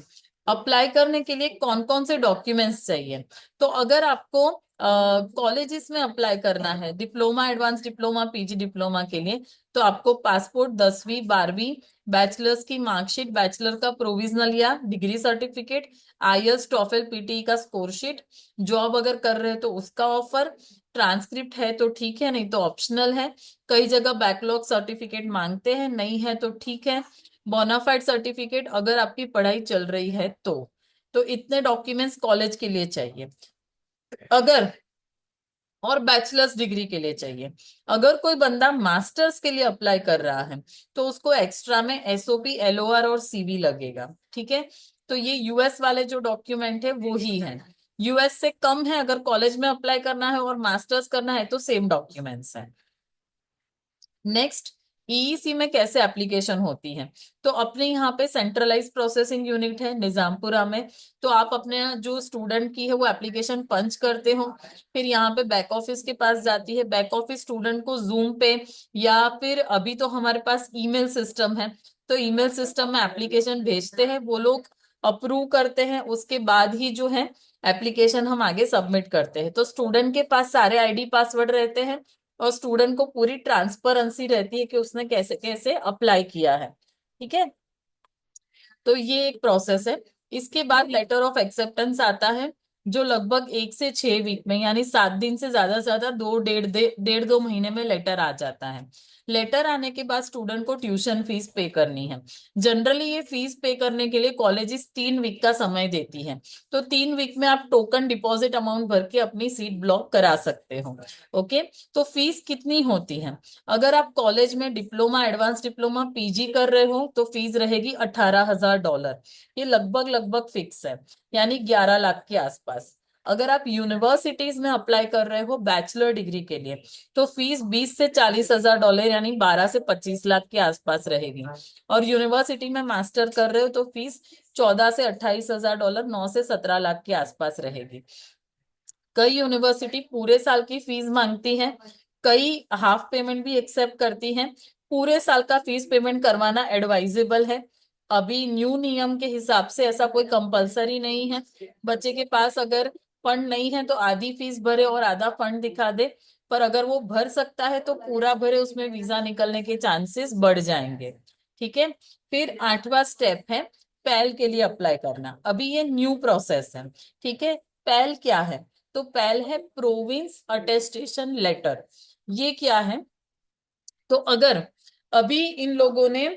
S1: अप्लाई करने के लिए कौन कौन से डॉक्यूमेंट्स चाहिए। तो अगर आपको कॉलेजेस में अप्लाई करना है diploma, advance diploma, PG diploma के लिए, तो आपको पासपोर्ट, 10वीं 12वीं, बैचलर्स की मार्कशीट, बैचलर का प्रोविजनल या डिग्री सर्टिफिकेट, आईएलटीएस, टॉफल, पीटी का स्कोर शीट, जॉब अगर कर रहे हो तो उसका ऑफर, ट्रांसक्रिप्ट है तो ठीक है, नहीं तो ऑप्शनल है। कई जगह बैकलॉग सर्टिफिकेट मांगते हैं, नहीं है तो ठीक है। बोनाफाइड सर्टिफिकेट अगर आपकी पढ़ाई चल रही है तो इतने डॉक्यूमेंट्स कॉलेज के लिए चाहिए। अगर और बैचलर्स डिग्री के लिए चाहिए। अगर कोई बंदा मास्टर्स के लिए अप्लाई कर रहा है तो उसको एक्स्ट्रा में एसओपी, एलओआर और सीवी लगेगा। ठीक है, तो ये यूएस वाले जो डॉक्यूमेंट है वो ही है। यूएस से कम है, अगर कॉलेज में अप्लाई करना है और मास्टर्स करना है तो सेम डॉक्यूमेंट्स है। नेक्स्ट, ईईसी में कैसे एप्लीकेशन होती है। तो अपने यहाँ पे सेंट्रलाइज प्रोसेसिंग यूनिट है निजामपुरा में। तो आप अपने जो स्टूडेंट की है वो एप्लीकेशन पंच करते हो, फिर यहाँ पे बैक ऑफिस के पास जाती है। बैक ऑफिस स्टूडेंट को जूम पे या फिर अभी तो हमारे पास ईमेल सिस्टम है, तो ईमेल सिस्टम में एप्लीकेशन भेजते हैं, वो लोग अप्रूव करते हैं, उसके बाद ही जो है एप्लीकेशन हम आगे सबमिट करते हैं। तो स्टूडेंट के पास सारे आईडी पासवर्ड रहते हैं और स्टूडेंट को पूरी ट्रांसपेरेंसी रहती है कि उसने कैसे कैसे अप्लाई किया है। ठीक है, तो ये एक प्रोसेस है। इसके बाद लेटर ऑफ एक्सेप्टेंस आता है, जो लगभग 1 से 6 वीक में, यानी 7 दिन से ज्यादा दो डेढ़ दो महीने में लेटर आ जाता है। लेटर आने के बाद स्टूडेंट को ट्यूशन फीस पे करनी है। जनरली ये फीस पे करने के लिए कॉलेजेस 3 वीक का समय देती है। तो 3 वीक में आप टोकन डिपॉजिट अमाउंट भर के अपनी सीट ब्लॉक करा सकते हो। ओके, तो फीस कितनी होती है। अगर आप कॉलेज में डिप्लोमा, एडवांस डिप्लोमा, पीजी कर रहे हो तो फीस रहेगी $18,000। ये लगभग लगभग फिक्स है, यानी 11 लाख के आसपास। अगर आप यूनिवर्सिटीज में अप्लाई कर रहे हो बैचलर डिग्री के लिए तो फीस $20,000 से 40,000 यानी 12 से 25 लाख के आसपास रहेगी। और यूनिवर्सिटी में मास्टर कर रहे हो तो फीस $14 से 28,000, 9 से 17 लाख के आसपास रहेगी। कई यूनिवर्सिटी पूरे साल की फीस मांगती है, कई हाफ पेमेंट भी एक्सेप्ट करती हैं। पूरे साल का फीस पेमेंट करवाना एडवाइजेबल है। अभी न्यू नियम के हिसाब से ऐसा कोई कंपलसरी नहीं है। बच्चे के पास अगर फंड नहीं है तो आधी फीस भरे और आधा फंड दिखा दे, पर अगर वो भर सकता है तो पूरा भरे, उसमें वीजा निकलने के चांसेस बढ़ जाएंगे। ठीक है, फिर 8वां स्टेप है पैल के लिए अप्लाई करना। अभी ये न्यू प्रोसेस है। ठीक है, पैल क्या है। तो पहल है प्रोविंस अटेस्टेशन लेटर। ये क्या है, तो अगर अभी इन लोगों ने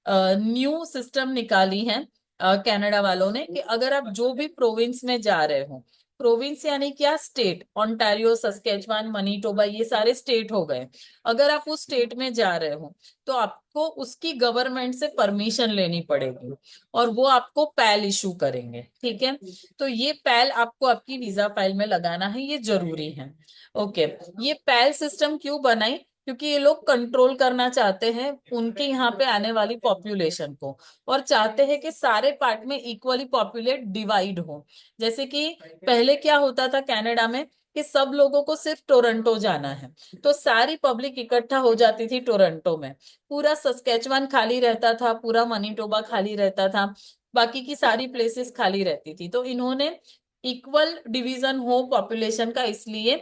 S1: न्यू सिस्टम निकाली है कनाडा वालों ने, कि अगर आप जो भी प्रोविंस में जा रहे हो, प्रोविंस यानी क्या, स्टेट, ओंटारियो, सस्केचवान, मनीटोबा, ये सारे स्टेट हो गए। अगर आप उस स्टेट में जा रहे हो तो आपको उसकी गवर्नमेंट से परमिशन लेनी पड़ेगी और वो आपको पैल इशू करेंगे। ठीक है, तो ये पैल आपको आपकी वीजा फाइल में लगाना है, ये जरूरी है। ओके, ये पैल सिस्टम क्यों बनाई, क्योंकि ये लोग कंट्रोल करना चाहते हैं उनके यहाँ पे आने वाली पॉपुलेशन को, और चाहते हैं कि सारे पार्ट में इक्वली पॉपुलेट डिवाइड हो। जैसे कि पहले क्या होता था कनाडा में कि सब लोगों को सिर्फ टोरंटो जाना है, तो सारी पब्लिक इकट्ठा हो जाती थी टोरंटो में। पूरा सस्केचवान खाली रहता था, पूरा मनीटोबा खाली रहता था, बाकी की सारी प्लेसेस खाली रहती थी। तो इन्होंने इक्वल डिवीजन हो पॉपुलेशन का, इसलिए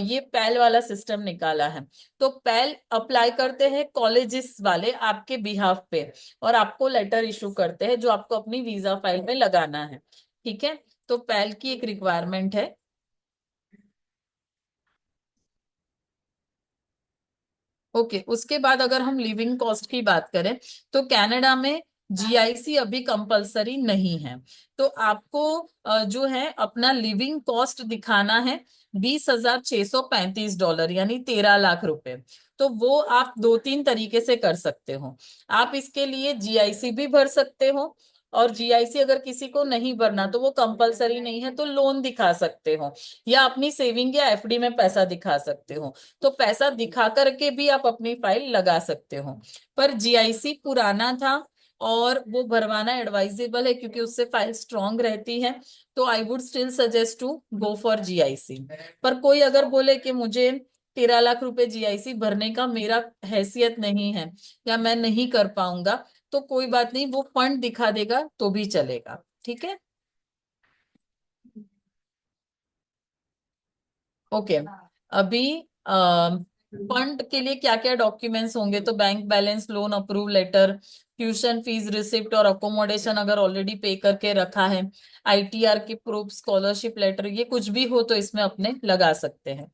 S1: ये पैल वाला सिस्टम निकाला है। तो पैल अप्लाई करते हैं कॉलेजेस वाले आपके बिहाफ पे, और आपको लेटर इशू करते हैं जो आपको अपनी वीजा फाइल में लगाना है। ठीक है, तो पैल की एक रिक्वायरमेंट है। ओके, उसके बाद अगर हम लिविंग कॉस्ट की बात करें तो कनाडा में जीआईसी अभी कंपलसरी नहीं है। तो आपको जो है अपना लिविंग कॉस्ट दिखाना है, $20,635 यानी 13 लाख रुपए। तो वो आप 2-3 तरीके से कर सकते हो। आप इसके लिए जीआईसी भी भर सकते हो, और जीआईसी अगर किसी को नहीं भरना तो वो कंपलसरी नहीं है तो लोन दिखा सकते हो, या अपनी सेविंग या एफडी में पैसा दिखा सकते हो। तो पैसा दिखा करके भी आप अपनी फाइल लगा सकते हो। पर जीआईसी पुराना था और वो भरवाना एडवाइजेबल है क्योंकि उससे फाइल स्ट्रांग रहती है। तो I would still suggest to go for GIC. पर कोई अगर बोले कि मुझे 13 लाख रुपए जीआईसी भरने का मेरा हैसियत नहीं है या मैं नहीं कर पाऊंगा, तो कोई बात नहीं, वो फंड दिखा देगा तो भी चलेगा। ठीक है। ओके। अभी फंड के लिए क्या क्या डॉक्यूमेंट्स होंगे, तो bank balance, loan approve letter, tuition fees receipt और अकोमोडेशन अगर ऑलरेडी पे करके रखा है, आईटीआर की प्रूफ, स्कॉलरशिप लेटर, ये कुछ भी हो तो इसमें अपने लगा सकते हैं।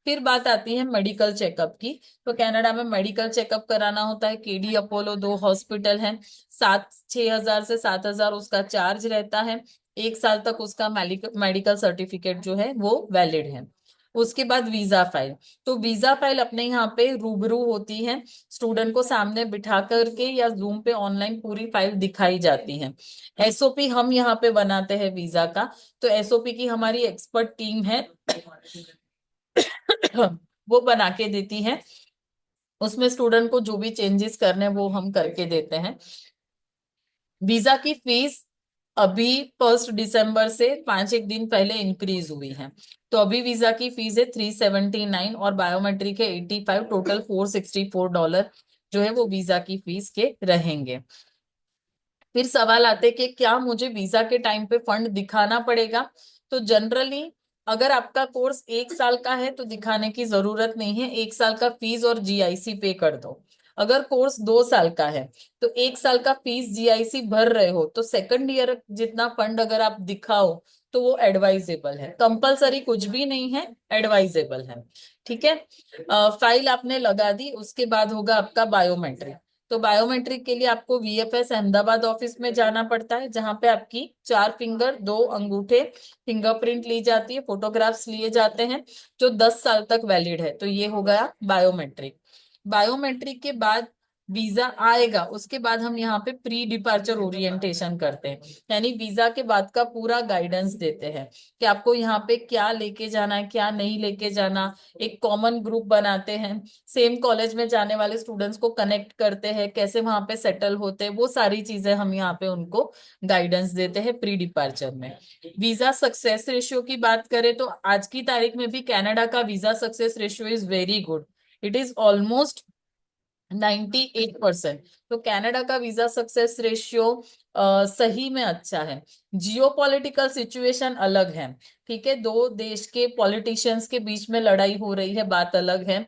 S1: फिर बात आती है मेडिकल चेकअप की। तो कनाडा में मेडिकल चेकअप कराना होता है। केडी अपोलो 2 हॉस्पिटल है। 6,000 से 7,000 उसका चार्ज रहता है। 1 साल तक उसका मेडिकल सर्टिफिकेट जो है वो वैलिड है। उसके बाद वीजा फाइल। तो वीजा फाइल अपने यहाँ पे रूबरू होती है, स्टूडेंट को सामने बिठा करके या जूम पे ऑनलाइन पूरी फाइल दिखाई जाती है। एसओपी हम यहाँ पे बनाते हैं वीजा का। तो एसओपी की हमारी एक्सपर्ट टीम है, वो बना के देती है। उसमें स्टूडेंट को जो भी चेंजेस करने हैं वो हम करके देते हैं। वीजा की फीस अभी 1 दिसंबर से 5 एक दिन पहले इंक्रीज हुई है। तो अभी वीजा की फीस है 379 और बायोमेट्रिक है 85, टोटल $464 जो है वो वीजा की फीस के रहेंगे। फिर सवाल आते कि क्या मुझे वीजा के टाइम पे फंड दिखाना पड़ेगा। तो जनरली अगर आपका कोर्स 1 साल का है तो दिखाने की जरूरत नहीं है, 1 साल का फीस और जीआईसी पे कर दो। अगर कोर्स 2 साल का है तो 1 साल का फीस जीआईसी भर रहे हो तो सेकंड ईयर जितना फंड अगर आप दिखाओ तो वो एडवाइजेबल है, कंपलसरी कुछ भी नहीं है, एडवाइजेबल है। ठीक है। फाइल आपने लगा दी, उसके बाद होगा आपका बायोमेट्रिक। तो बायोमेट्रिक के लिए आपको वीएफएस अहमदाबाद ऑफिस में जाना पड़ता है, जहां पे आपकी 4 फिंगर, 2 अंगूठे, फिंगरप्रिंट ली जाती है, फोटोग्राफ्स लिए जाते हैं, जो 10 साल तक वैलिड है। तो ये हो गया बायोमेट्रिक। बायोमेट्रिक के बाद वीजा आएगा, उसके बाद हम यहाँ पे प्री डिपार्चर ओरिएंटेशन करते हैं, यानी वीजा के बाद का पूरा गाइडेंस देते हैं कि आपको यहाँ पे क्या लेके जाना है, क्या नहीं लेके जाना। एक कॉमन ग्रुप बनाते हैं, सेम कॉलेज में जाने वाले स्टूडेंट्स को कनेक्ट करते हैं, कैसे वहां पे सेटल होते हैं, वो सारी चीजें हम यहाँ पे उनको गाइडेंस देते हैं प्री डिपार्चर में। वीजा सक्सेस रेशियो की बात करें तो आज की तारीख में भी कनाडा का visa success ratio is very good. It is almost 98%। तो कनाडा का वीजा सक्सेस रेशियो सही में अच्छा है। जियो पॉलिटिकल सिचुएशन अलग है। ठीक है, दो देश के पॉलिटिशियंस के बीच में लड़ाई हो रही है, बात अलग है।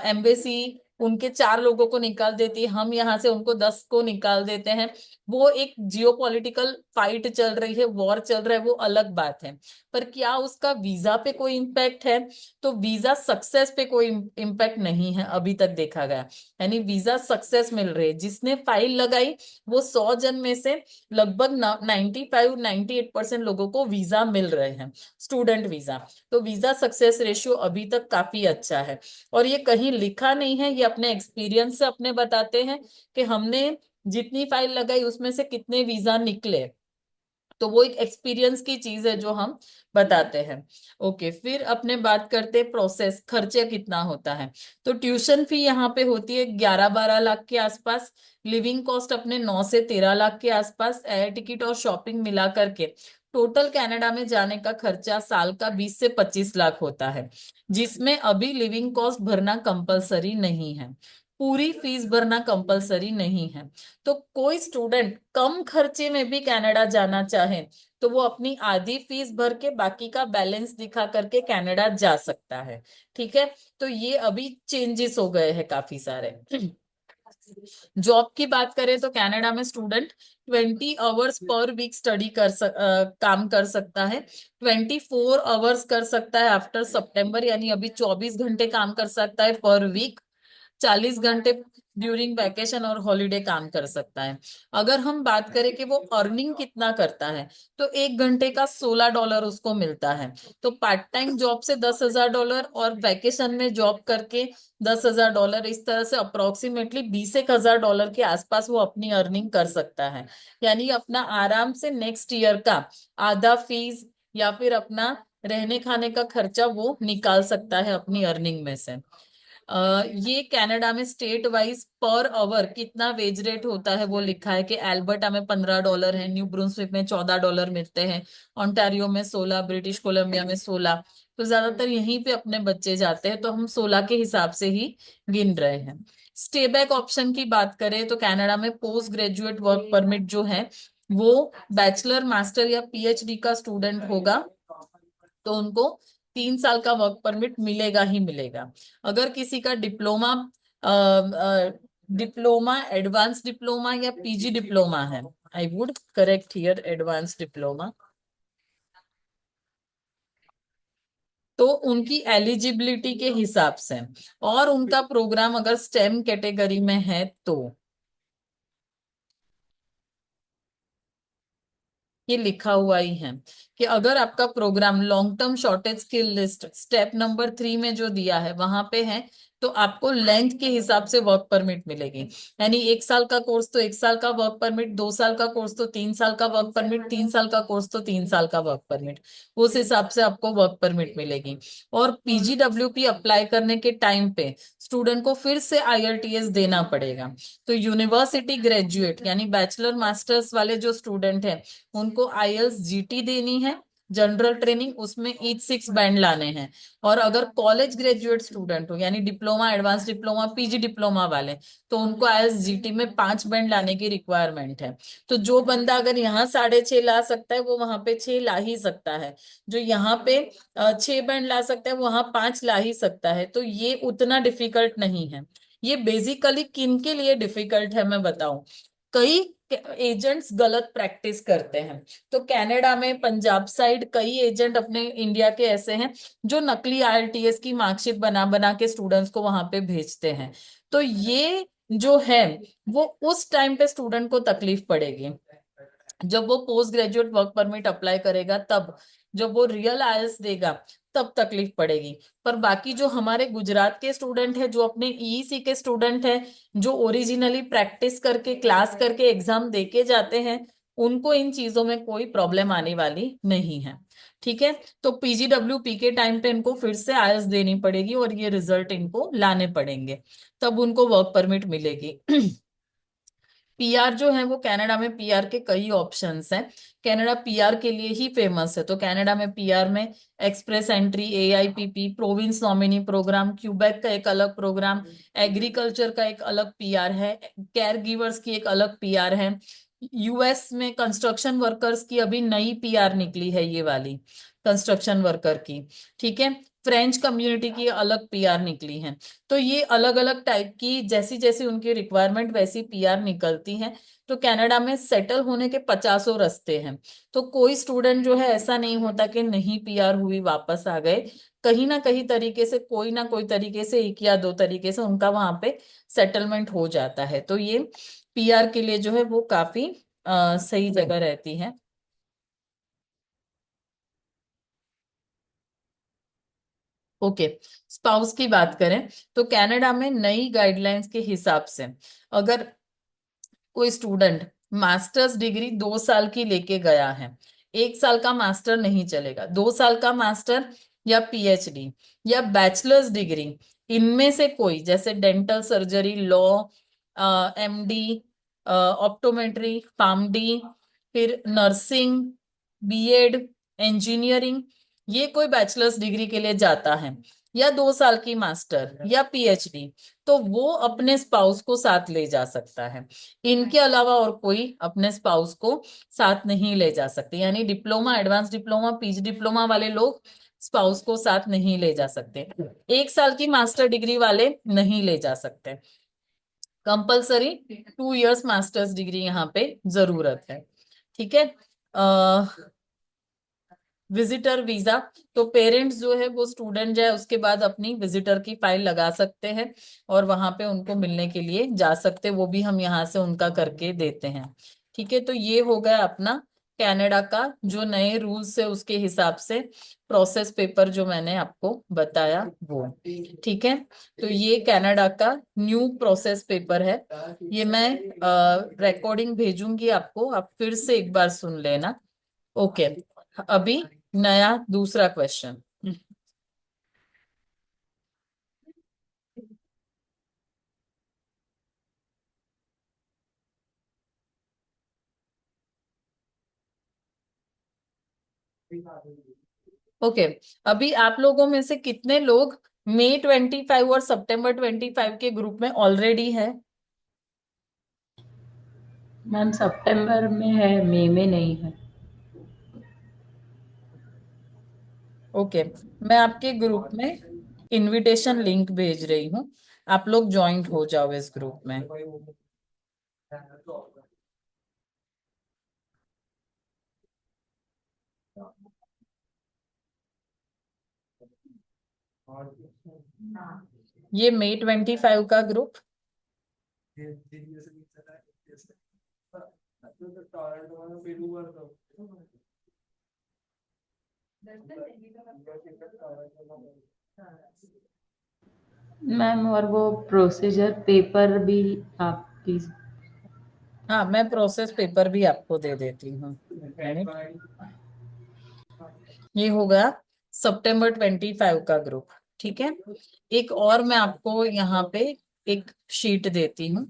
S1: एम्बेसी उनके 4 लोगों को निकाल देती है, हम यहाँ से उनको 10 को निकाल देते हैं। वो एक जियो पॉलिटिकल फाइट चल रही है, वॉर चल रहा है, वो अलग बात है। पर क्या उसका वीजा पे कोई इम्पैक्ट है? तो वीजा सक्सेस पे कोई इम्पैक्ट नहीं है अभी तक देखा गया। यानी वीजा सक्सेस मिल रही है, जिसने फाइल लगाई वो 100 जन में से लगभग 95-98% लोगों को वीजा मिल रहे हैं, स्टूडेंट वीजा। तो वीजा सक्सेस रेशियो अभी तक काफी अच्छा है। और ये कहीं लिखा नहीं है, ये अपने एक्सपीरियंस से अपने बताते हैं कि हमने जितनी फाइल लगाई उसमें से कितने वीजा निकले। तो वो एक एक्सपीरियंस की चीज है जो हम बताते हैं। ओके, फिर अपने बात करते हैं प्रोसेस, खर्चे कितना होता है। तो ट्यूशन फी यहाँ पे होती है 11-12 लाख के आसपास। लिविंग कॉस्ट अपने 9 से 13 लाख के आसपास। एयर टिकट और शॉपिंग मिला करके टोटल कनाडा में जाने का खर्चा साल का 20 से 25 लाख होता है, जिसमें अभी लिविंग कॉस्ट भरना कंपलसरी नहीं है, पूरी फीस भरना कंपलसरी नहीं है। तो कोई स्टूडेंट कम खर्चे में भी कनाडा जाना चाहे तो वो अपनी आधी फीस भर के बाकी का बैलेंस दिखा करके कनाडा जा सकता है। ठीक है। तो ये अभी चेंजेस हो गए हैं काफी सारे। जॉब की बात करें तो कनाडा में स्टूडेंट 20 आवर्स पर वीक काम कर सकता है। 24 आवर्स कर सकता है आफ्टर सितंबर, यानी अभी 24 घंटे काम कर सकता है पर वीक। 40 घंटे ड्यूरिंग वैकेशन और हॉलीडे काम कर सकता है। अगर हम बात करें कि वो अर्निंग कितना करता है, तो 1 घंटे का $16 उसको मिलता है। तो पार्ट टाइम जॉब से $10,000 और वैकेशन में जॉब करके $10,000, इस तरह से अप्रोक्सीमेटली 20,000 के आसपास वो अपनी अर्निंग कर सकता है। यानी अपना आराम से नेक्स्ट ईयर का आधा फीस या फिर अपना रहने खाने का खर्चा वो निकाल सकता है अपनी अर्निंग में से। ये कनाडा में स्टेट वाइज पर आवर कितना वेज रेट होता है वो लिखा है कि एल्बर्टा में $15 है, न्यू ब्रुंसविक में $14 मिलते हैं, ओंटारियो में 16, ब्रिटिश कोलंबिया में 16। तो ज्यादातर यहीं पे अपने बच्चे जाते हैं, तो हम 16 के हिसाब से ही गिन रहे हैं। स्टे बैक ऑप्शन की बात करें तो कनाडा में पोस्ट ग्रेजुएट वर्क परमिट जो है वो बैचलर मास्टर या पीएचडी का स्टूडेंट होगा तो उनको 3 साल का वर्क परमिट मिलेगा ही मिलेगा। अगर किसी का डिप्लोमा डिप्लोमा एडवांस डिप्लोमा या पीजी डिप्लोमा है, I would correct here advance diploma, तो उनकी एलिजिबिलिटी के हिसाब से और उनका प्रोग्राम अगर स्टेम कैटेगरी में है तो ये लिखा हुआ ही है कि अगर आपका programme long term shortage skill list step number 3 में जो दिया है वहां पे है तो आपको लेंथ के हिसाब से वर्क परमिट मिलेगी। यानी 1 साल का कोर्स तो 1 साल का वर्क परमिट, 2 साल का कोर्स तो 3 साल का वर्क परमिट, 3 साल का कोर्स तो 3 साल का वर्क परमिट, उस हिसाब से आपको वर्क परमिट मिलेगी। और पीजीडब्ल्यूपी अप्लाई करने के टाइम पे स्टूडेंट को फिर से आईएलटीएस देना पड़ेगा। तो यूनिवर्सिटी ग्रेजुएट यानी बैचलर मास्टर्स वाले जो स्टूडेंट हैं उनको आईएलटीएस जीटी देनी है, जनरल ट्रेनिंग उसमें ईच 6 बैंड लाने हैं। और अगर कॉलेज ग्रेजुएट स्टूडेंट हो यानी diploma advance diploma PG diploma वाले तो उनको आईएलटीएस जीटी में 5 बैंड लाने की रिक्वायरमेंट है। तो जो बंदा अगर यहाँ 6.5 ला सकता है वो वहां पे 6 ला ही सकता है, जो यहाँ पे 6 बैंड ला सकता है वो वहां 5 ला ही सकता है। तो ये उतना डिफिकल्ट नहीं है। ये बेसिकली किन के लिए डिफिकल्ट है मैं बताऊं। कई एजेंट्स गलत प्रैक्टिस करते हैं। तो कनाडा में पंजाब साइड कई एजेंट अपने इंडिया के ऐसे हैं जो नकली आईएलटीएस की मार्कशीट बना बना के स्टूडेंट्स को वहां पे भेजते हैं। तो ये जो है वो उस टाइम पे स्टूडेंट को तकलीफ पड़ेगी जब वो post graduate work permit apply करेगा, तब जब वो रियल आईएलटीएस देगा तब तकलीफ पड़ेगी। पर बाकी जो हमारे गुजरात के स्टूडेंट है, जो अपने ईईसी के स्टूडेंट है, जो ओरिजिनली प्रैक्टिस करके क्लास करके एग्जाम देके जाते हैं, उनको इन चीजों में कोई प्रॉब्लम आने वाली नहीं है। ठीक है। तो पीजीडब्ल्यूपी के टाइम पे इनको फिर से आईएलटीएस देनी पड़ेगी और ये रिजल्ट इनको लाने पड़ेंगे, तब उनको वर्क परमिट मिलेगी। पीआर जो है वो कनाडा में पीआर के कई ऑप्शंस हैं। कनाडा पीआर के लिए ही फेमस है। तो कनाडा में पीआर में Express Entry, AIPP, province nominee program, Quebec का एक अलग प्रोग्राम, एग्रीकल्चर का एक अलग पीआर है, केयर गिवर्स की एक अलग पीआर है। यूएस में कंस्ट्रक्शन वर्कर्स की अभी नई पीआर निकली है ये वाली, कंस्ट्रक्शन वर्कर की। ठीक है। फ्रेंच कम्युनिटी की अलग पीआर निकली है। तो ये अलग अलग टाइप की जैसी जैसी उनकी रिक्वायरमेंट वैसी पीआर निकलती हैं। तो कनाडा में सेटल होने के 50 रास्ते हैं। तो कोई स्टूडेंट जो है ऐसा नहीं होता कि नहीं पीआर हुई वापस आ गए। कहीं ना कहीं तरीके से कोई ना कोई तरीके से एक या दो तरीके से उनका वहां पे सेटलमेंट हो जाता है। तो ये पीआर के लिए जो है वो काफी सही जगह रहती है। ओके। स्पाउस की बात करें तो कनाडा में नई गाइडलाइंस के हिसाब से अगर कोई स्टूडेंट मास्टर्स डिग्री 2 साल की लेके गया है, 1 साल का मास्टर नहीं चलेगा, 2 साल का मास्टर या पीएचडी या बैचलर्स डिग्री, इनमें से कोई जैसे dental surgery, law, MD, optometry, PharmD, फिर नर्सिंग, बीएड, इंजीनियरिंग, ये कोई बैचलर्स डिग्री के लिए जाता है या 2 साल की मास्टर या पीएचडी, तो वो अपने स्पाउस को साथ ले जा सकता है। इनके अलावा और कोई अपने स्पाउस को साथ नहीं ले जा सकते। यानी diploma advance diploma PG diploma वाले लोग स्पाउस को साथ नहीं ले जा सकते। 1 साल की मास्टर डिग्री वाले नहीं ले जा सकते। कंपलसरी 2 इयर्स मास्टर्स डिग्री यहाँ पे जरूरत है। ठीक है। विजिटर वीजा, तो पेरेंट्स जो है वो स्टूडेंट जाए उसके बाद अपनी विजिटर की फाइल लगा सकते हैं और वहां पे उनको मिलने के लिए जा सकते हैं, वो भी हम यहाँ से उनका करके देते हैं। ठीक है। तो ये हो गया अपना कनाडा का जो नए रूल्स है उसके हिसाब से प्रोसेस पेपर जो मैंने आपको बताया वो। ठीक है। तो ये कनाडा का न्यू प्रोसेस पेपर है। ये मैं रिकॉर्डिंग भेजूंगी आपको, आप फिर से एक बार सुन लेना। ओके। अभी नया दूसरा क्वेश्चन। ओके। अभी आप लोगों में से कितने लोग मई 25 और सितंबर 25 के ग्रुप में ऑलरेडी है।
S2: मैम सितंबर में है, मई में नहीं है।
S1: ओके, मैं आपके ग्रुप में इनविटेशन लिंक भेज रही हूँ, आप लोग ज्वाइंट हो जाओ इस ग्रुप में। ये मई 25 का ग्रुप।
S2: मैम और वो प्रोसीजर पेपर भी आप प्लीज।
S1: हाँ, मैं प्रोसेस पेपर भी आपको दे देती हूँ। ये हो गया सितंबर 25 का ग्रुप। ठीक है, एक और मैं आपको यहाँ पे एक शीट देती हूँ।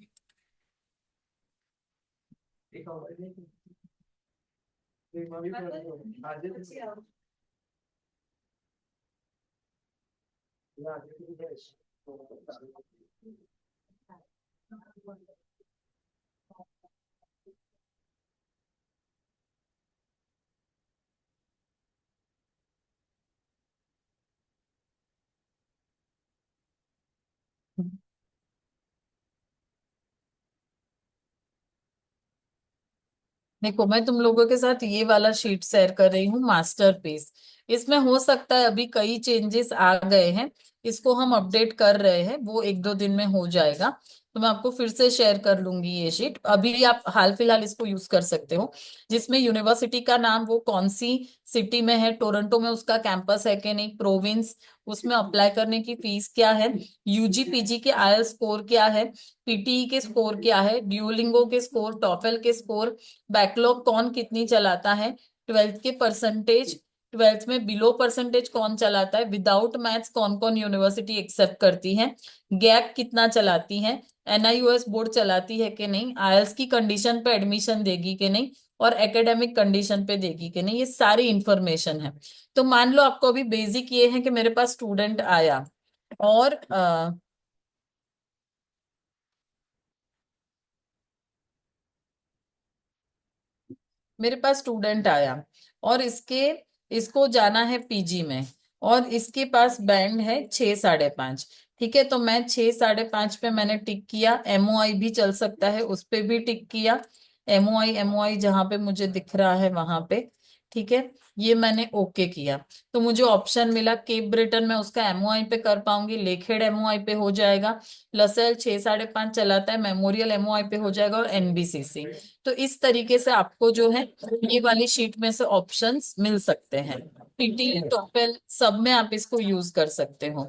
S1: देखो, मैं तुम लोगों के साथ ये वाला शीट शेयर कर रही हूँ, मास्टरपीस। इसमें हो सकता है अभी कई चेंजेस आ गए हैं, इसको हम अपडेट कर रहे हैं, वो एक दो दिन में हो जाएगा। तो मैं आपको फिर से शेयर कर लूंगी ये शीट, अभी आप हाल फिलहाल इसको यूज कर सकते हो। जिसमें यूनिवर्सिटी का नाम, वो कौन सी सिटी में है, टोरंटो में उसका कैंपस है कि नहीं, प्रोविंस, उसमें अप्लाई करने की फीस क्या है, यूजी पीजी के आईएलटीएस स्कोर क्या है, पीटीई के स्कोर क्या है, ड्यूलिंगो के स्कोर, टॉफेल के स्कोर, बैकलॉग कौन कितनी चलाता है, ट्वेल्थ के परसेंटेज, ट्वेल्थ में बिलो परसेंटेज कौन चलाता है, विदाउट मैथ्स कौन कौन यूनिवर्सिटी एक्सेप्ट करती है, गैप कितना चलाती है, एनआईओएस बोर्ड चलाती है कि नहीं, आईएलटीएस की कंडीशन पे एडमिशन देगी कि नहीं, और एकेडमिक कंडीशन पे देगी कि नहीं, ये सारी इंफॉर्मेशन है। तो मान लो आपको अभी बेसिक ये है कि मेरे पास स्टूडेंट आया और मेरे पास स्टूडेंट आया और इसको जाना है पीजी में, और इसके पास बैंड है 6 साढ़े 5। ठीक है, तो मैं 6 साढ़े 5 पे मैंने टिक किया, एमओआई भी चल सकता है उस पे भी टिक किया, एमओआई एमओआई जहां पे मुझे दिख रहा है वहां पे। ठीक है, ये मैंने ओके किया, तो मुझे ऑप्शन मिला केप ब्रिटेन में, उसका एमओआई पे कर पाऊंगी, लेखेड एमओआई पे हो जाएगा, लसेल 6 साढ़े 5 चलाता है, मेमोरियल एमओआई पे हो जाएगा, और एनबीसीसी। तो इस तरीके से आपको जो है ये वाली शीट में से ऑप्शंस मिल सकते हैं, पीटी टॉपेल सब में आप इसको यूज कर सकते हो।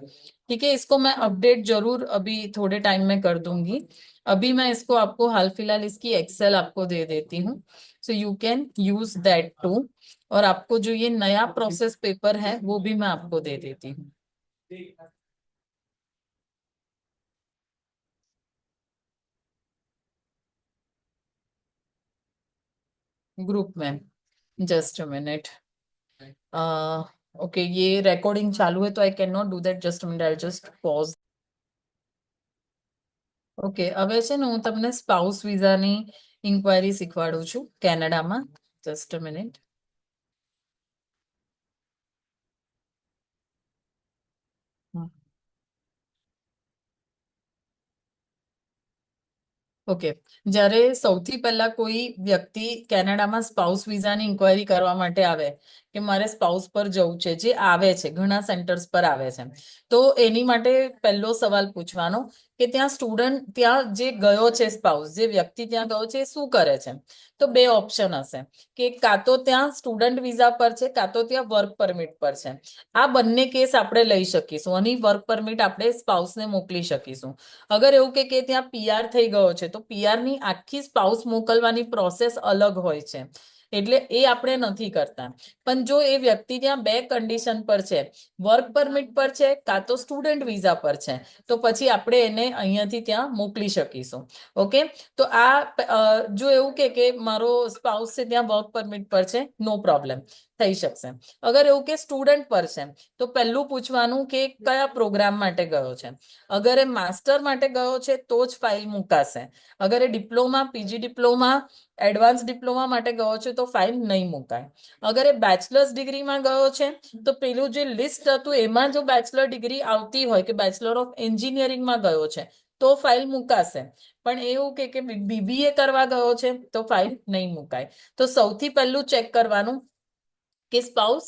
S1: ठीक है, इसको मैं अपडेट जरूर अभी थोड़े टाइम में कर दूंगी। अभी मैं इसको आपको हाल फिलहाल इसकी एक्सेल आपको दे देती हूँ, so you can use that too. और आपको जो ये नया प्रोसेस पेपर है वो भी मैं आपको दे देती हूँ ग्रुप में। Just a minute. ओके, ये रिकॉर्डिंग चालू है तो I can not do that, just minute, I just pause. Okay, હવે છે ને હું તમને સ્પાઉસ વિઝાની ઇન્ક્વાયરી શીખવાડું છું કેનેડામાં, જસ્ટ અ મિનિટ। ઓકે, જ્યારે સૌથી પહેલા કોઈ વ્યક્તિ કેનેડામાં સ્પાઉસ વિઝાની ઇન્ક્વાયરી કરવા માટે આવે કે મારે સ્પાઉસ પર જવું છે, જે આવે છે ઘણા સેન્ટર્સ પર આવે છે, તો એની માટે પહેલો સવાલ પૂછવાનો કે ત્યાં સ્ટુડન્ટ, ત્યાં જે ગયો છે સ્પાઉસ, જે વ્યક્તિ ત્યાં ગયો છે એ શું કરે છે। તો બે ઓપ્શન હશે કે કાં તો ત્યાં સ્ટુડન્ટ વિઝા પર છે, કાં તો ત્યાં વર્ક પરમિટ પર છે। આ બંને કેસ આપણે લઈ શકીશું અને વર્ક પરમિટ આપણે સ્પાઉસને મોકલી શકીશું। અગર એવું કે ત્યાં પીઆર થઈ ગયો છે તો પીઆર ની આખી સ્પાઉસ મોકલવાની પ્રોસેસ અલગ હોય છે, એટલે એ આપણે નથી કરતા. પણ જો એ વ્યક્તિ ત્યાં બે કન્ડિશન પર છે, વર્ક પરમિટ પર છે કાં તો સ્ટુડન્ટ વિઝા પર છે, તો પછી આપણે એને અહીંયાથી ત્યાં મોકલી શકીશું. ઓકે, તો જો એવું કે મારો સ્પાઉસ છે ત્યાં વર્ક પરમિટ પર છે, નો પ્રોબ્લેમ, થઈ શકશે. અગર એવું કે સ્ટુડન્ટ પર છે તો પહેલું પૂછવાનું કે કયા પ્રોગ્રામ માટે ગયો છે. અગર એ માસ્ટર માટે ગયો છે તો જ ફાઇલ મુકાશે. અગર એ diploma, PG diploma, advance diploma માટે ગયો છે તો ફાઇલ નહીં મુકાય. અગર એ બેચલર્સ ડિગ્રીમાં ગયો છે તો પેલું જે લિસ્ટ હતું એમાં જો બેચલર ડિગ્રી આવતી હોય કે બેચલર ઓફ એન્જિનિયરિંગમાં ગયો છે તો ફાઇલ મુકાશે. પણ એવું કે બીબીએ કરવા ગયો છે તો ફાઇલ નહીં મુકાય. તો સૌથી પહેલું ચેક કરવાનું કે સ્પાઉસ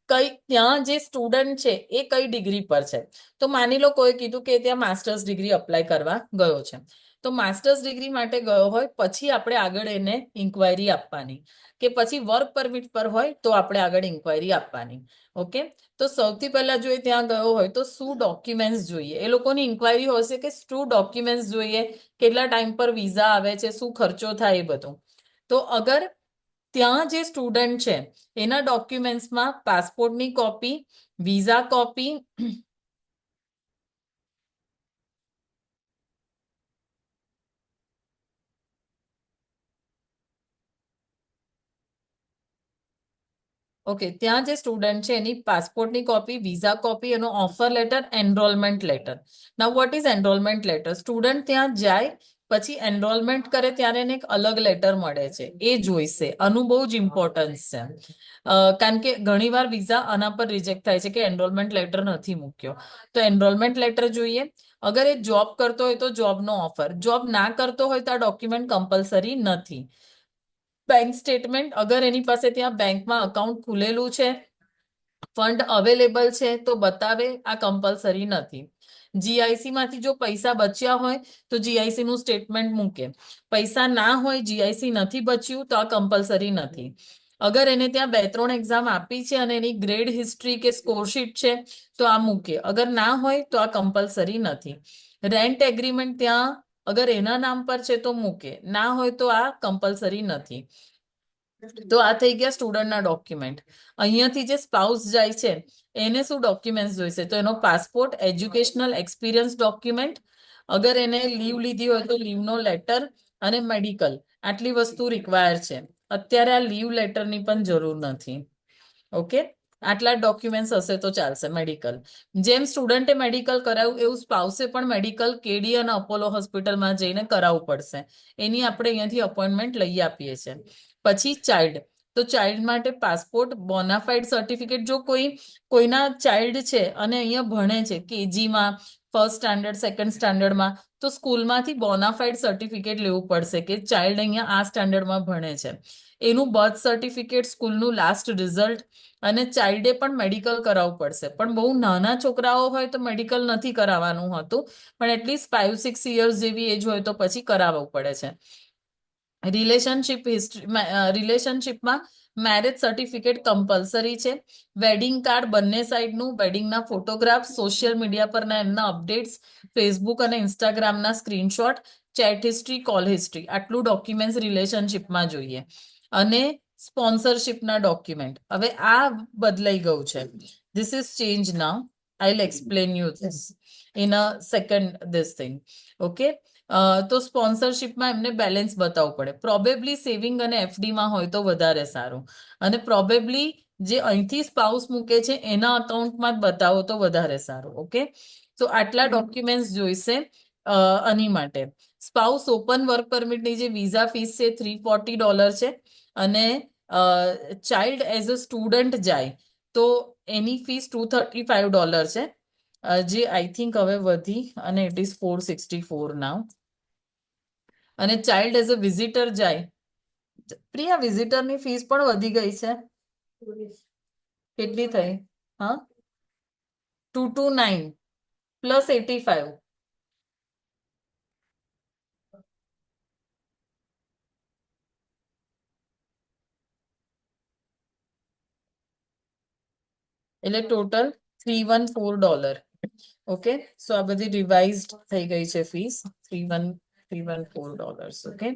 S1: ત્યાં જે સ્ટુડન્ટ છે એ કઈ ડિગ્રી પર છે. તો માની લો કોઈ કીધું કે ત્યાં માસ્ટર્સ ડિગ્રી અપ્લાય કરવા ગયો છે, તો માસ્ટર્સ ડિગ્રી માટે ગયો હોય પછી આપણે આગળ એને ઇન્ક્વાયરી આપવાની, કે પછી વર્ક પરમિટ પર હોય તો આપણે આગળ ઇન્ક્વાયરી આપવાની. ઓકે, તો સૌથી પહેલા જો એ ત્યાં ગયો હોય તો શું ડોક્યુમેન્ટ્સ જોઈએ, એ લોકોની ઇન્ક્વાયરી હશે કે શું ડોક્યુમેન્ટ્સ જોઈએ, કેટલા ટાઈમ પર વિઝા આવે છે, શું ખર્ચો થાય, એ બધું. તો અગર ત્યાં જે સ્ટુડન્ટ છે એના ડોક્યુમેન્ટ્સમાં પાસપોર્ટની કોપી, વિઝા કોપી, ઓકે, ત્યાં જે સ્ટુડન્ટ છે એની પાસપોર્ટની કોપી, વિઝા કોપી, એનો offer letter, enrolment letter. Now what is enrolment letter? Student ત્યાં જાય પછી એનરોલમેન્ટ કરે ત્યારે એને એક અલગ લેટર મળે છે, એ જોઈશે. આનું બહુ જ ઇમ્પોર્ટન્સ છે. કારણ કે ઘણીવાર વિઝા આના પર રિજેક્ટ થાય છે કે એનરોલમેન્ટ લેટર નથી મૂક્યો. તો એનરોલમેન્ટ લેટર જોઈએ. અગર એ જોબ કરતો હોય તો જોબનો ઓફર. જોબ ના કરતો હોય તો આ ડોક્યુમેન્ટ કમ્પલસરી નથી. બેંક સ્ટેટમેન્ટ, અગર એની પાસે ત્યાં બેંકમાં અકાઉન્ટ ખુલેલું છે, ફંડ અવેલેબલ છે તો બતાવે, આ કમ્પલસરી નથી. જીઆઈસી માંથી જો પૈસા બચ્યા હોય તો જીઆઈસી નું સ્ટેટમેન્ટ મૂકે. પૈસા ના હોય, જીઆઈસી નથી બચ્યું, તો આ કમ્પલસરી નથી. અગર એને ત્યાં 2-3 એક્ઝામ આપી છે અને એની ગ્રેડ હિસ્ટ્રી કે સ્કોરશીટ છે તો આ મૂકે. અગર ના હોય તો આ કમ્પલસરી નથી. રેન્ટ એગ્રીમેન્ટ ત્યાં અગર એના નામ પર છે તો મૂકે, ના હોય તો આ કમ્પલસરી નથી. તો આ થઈ ગયા સ્ટુડન્ટના ડોક્યુમેન્ટ. અહીંયાથી જે સ્પાઉસ જાય છે એને શું ડોક્યુમેન્ટ જોઈશે, તો એનો પાસપોર્ટ, એજ્યુકેશનલ એક્સપિરિયન્સ ડોક્યુમેન્ટ, અગર એને લીવ લીધી હોય તો લીવનો લેટર અને મેડિકલ, આટલી વસ્તુ રિક્વાયર છે. અત્યારે આ લીવ લેટરની પણ જરૂર નથી. ઓકે, આટલા ડોક્યુમેન્ટ્સ હશે તો ચાલશે. મેડિકલ, જેમ સ્ટુડન્ટે મેડિકલ કરાવ્યું એવું સ્પાઉસે પણ મેડિકલ કેડી અને અપોલો હોસ્પિટલમાં જઈને કરાવવું પડશે. એની આપણે અહીંયાથી અપોઇન્ટમેન્ટ લઈ આપીએ છીએ. પછી ચાઇલ્ડ, તો ચાઇલ્ડ માટે પાસપોર્ટ, બોનાફાઇડ સર્ટિફિકેટ. જો કોઈના ચાઇલ્ડ છે અને અહીંયા ભણે છે કેજીમાં, ફર્સ્ટ સ્ટાન્ડર્ડ, સેકન્ડ સ્ટાન્ડર્ડમાં, તો સ્કૂલમાંથી બોનાફાઇડ સર્ટિફિકેટ લેવું પડશે કે ચાઇલ્ડ અહીંયા આ સ્ટાન્ડર્ડમાં ભણે છે. એનું બર્થ સર્ટિફિકેટ, સ્કૂલનું લાસ્ટ રિઝલ્ટ, અને ચાઇલ્ડે પણ મેડિકલ કરાવવું પડશે. પણ બહુ નાના છોકરાઓ હોય તો મેડિકલ નથી કરાવવાનું હોતું, પણ એટલીસ્ટ 5-6 યર્સ જેવી એજ હોય તો પછી કરાવવું પડે છે. રિલેશનશિપમાં મેરેજ સર્ટિફિકેટ કમ્પલસરી છે. વેડિંગ કાર્ડ બંને સાઈડનું, વેડિંગના ફોટોગ્રાફ, સોશિયલ મીડિયા પરના એમના અપડેટ્સ, ફેસબુક અને ઇન્સ્ટાગ્રામના screenshot, chat history, call history, આટલું ડોક્યુમેન્ટ્સ રિલેશનશિપમાં જોઈએ. અને સ્પોન્સરશિપના ડોક્યુમેન્ટ. હવે આ બદલાઈ ગયું છે. This is change now. I will explain you this in a second this thing. Okay, તો સ્પોન્સરશિપમાં એમને બેલેન્સ બતાવવું પડે. પ્રોબેબલી સેવિંગ અને એફડીમાં હોય તો વધારે સારું, અને પ્રોબેબલી જે અહીંથી સ્પાઉસ મૂકે છે એના અકાઉન્ટમાં જ બતાવો તો વધારે સારું. ઓકે, તો આટલા ડોક્યુમેન્ટ્સ જોઈશે આની માટે. સ્પાઉસ ઓપન વર્ક પરમિટની જે વિઝા ફીસ છે $340 છે, અને ચાઇલ્ડ એઝ અ સ્ટુડન્ટ જાય તો એની ફીસ $235 છે, જે આઈ થિંક હવે વધી અને ઇટ ઇઝ 464 નાવ. અને ચાઇલ્ડ એઝ અ વિઝિટર જાય, પ્રિયા વિઝિટરની ફીસ પણ વધી ગઈ છે. કેટલી થઈ? હા, 229 પ્લસ 85. એટલે ટોટલ $314. ઓકે, સો આ બધી રિવાઇઝડ થઈ ગઈ છે ફીસ. $314. ઓકે,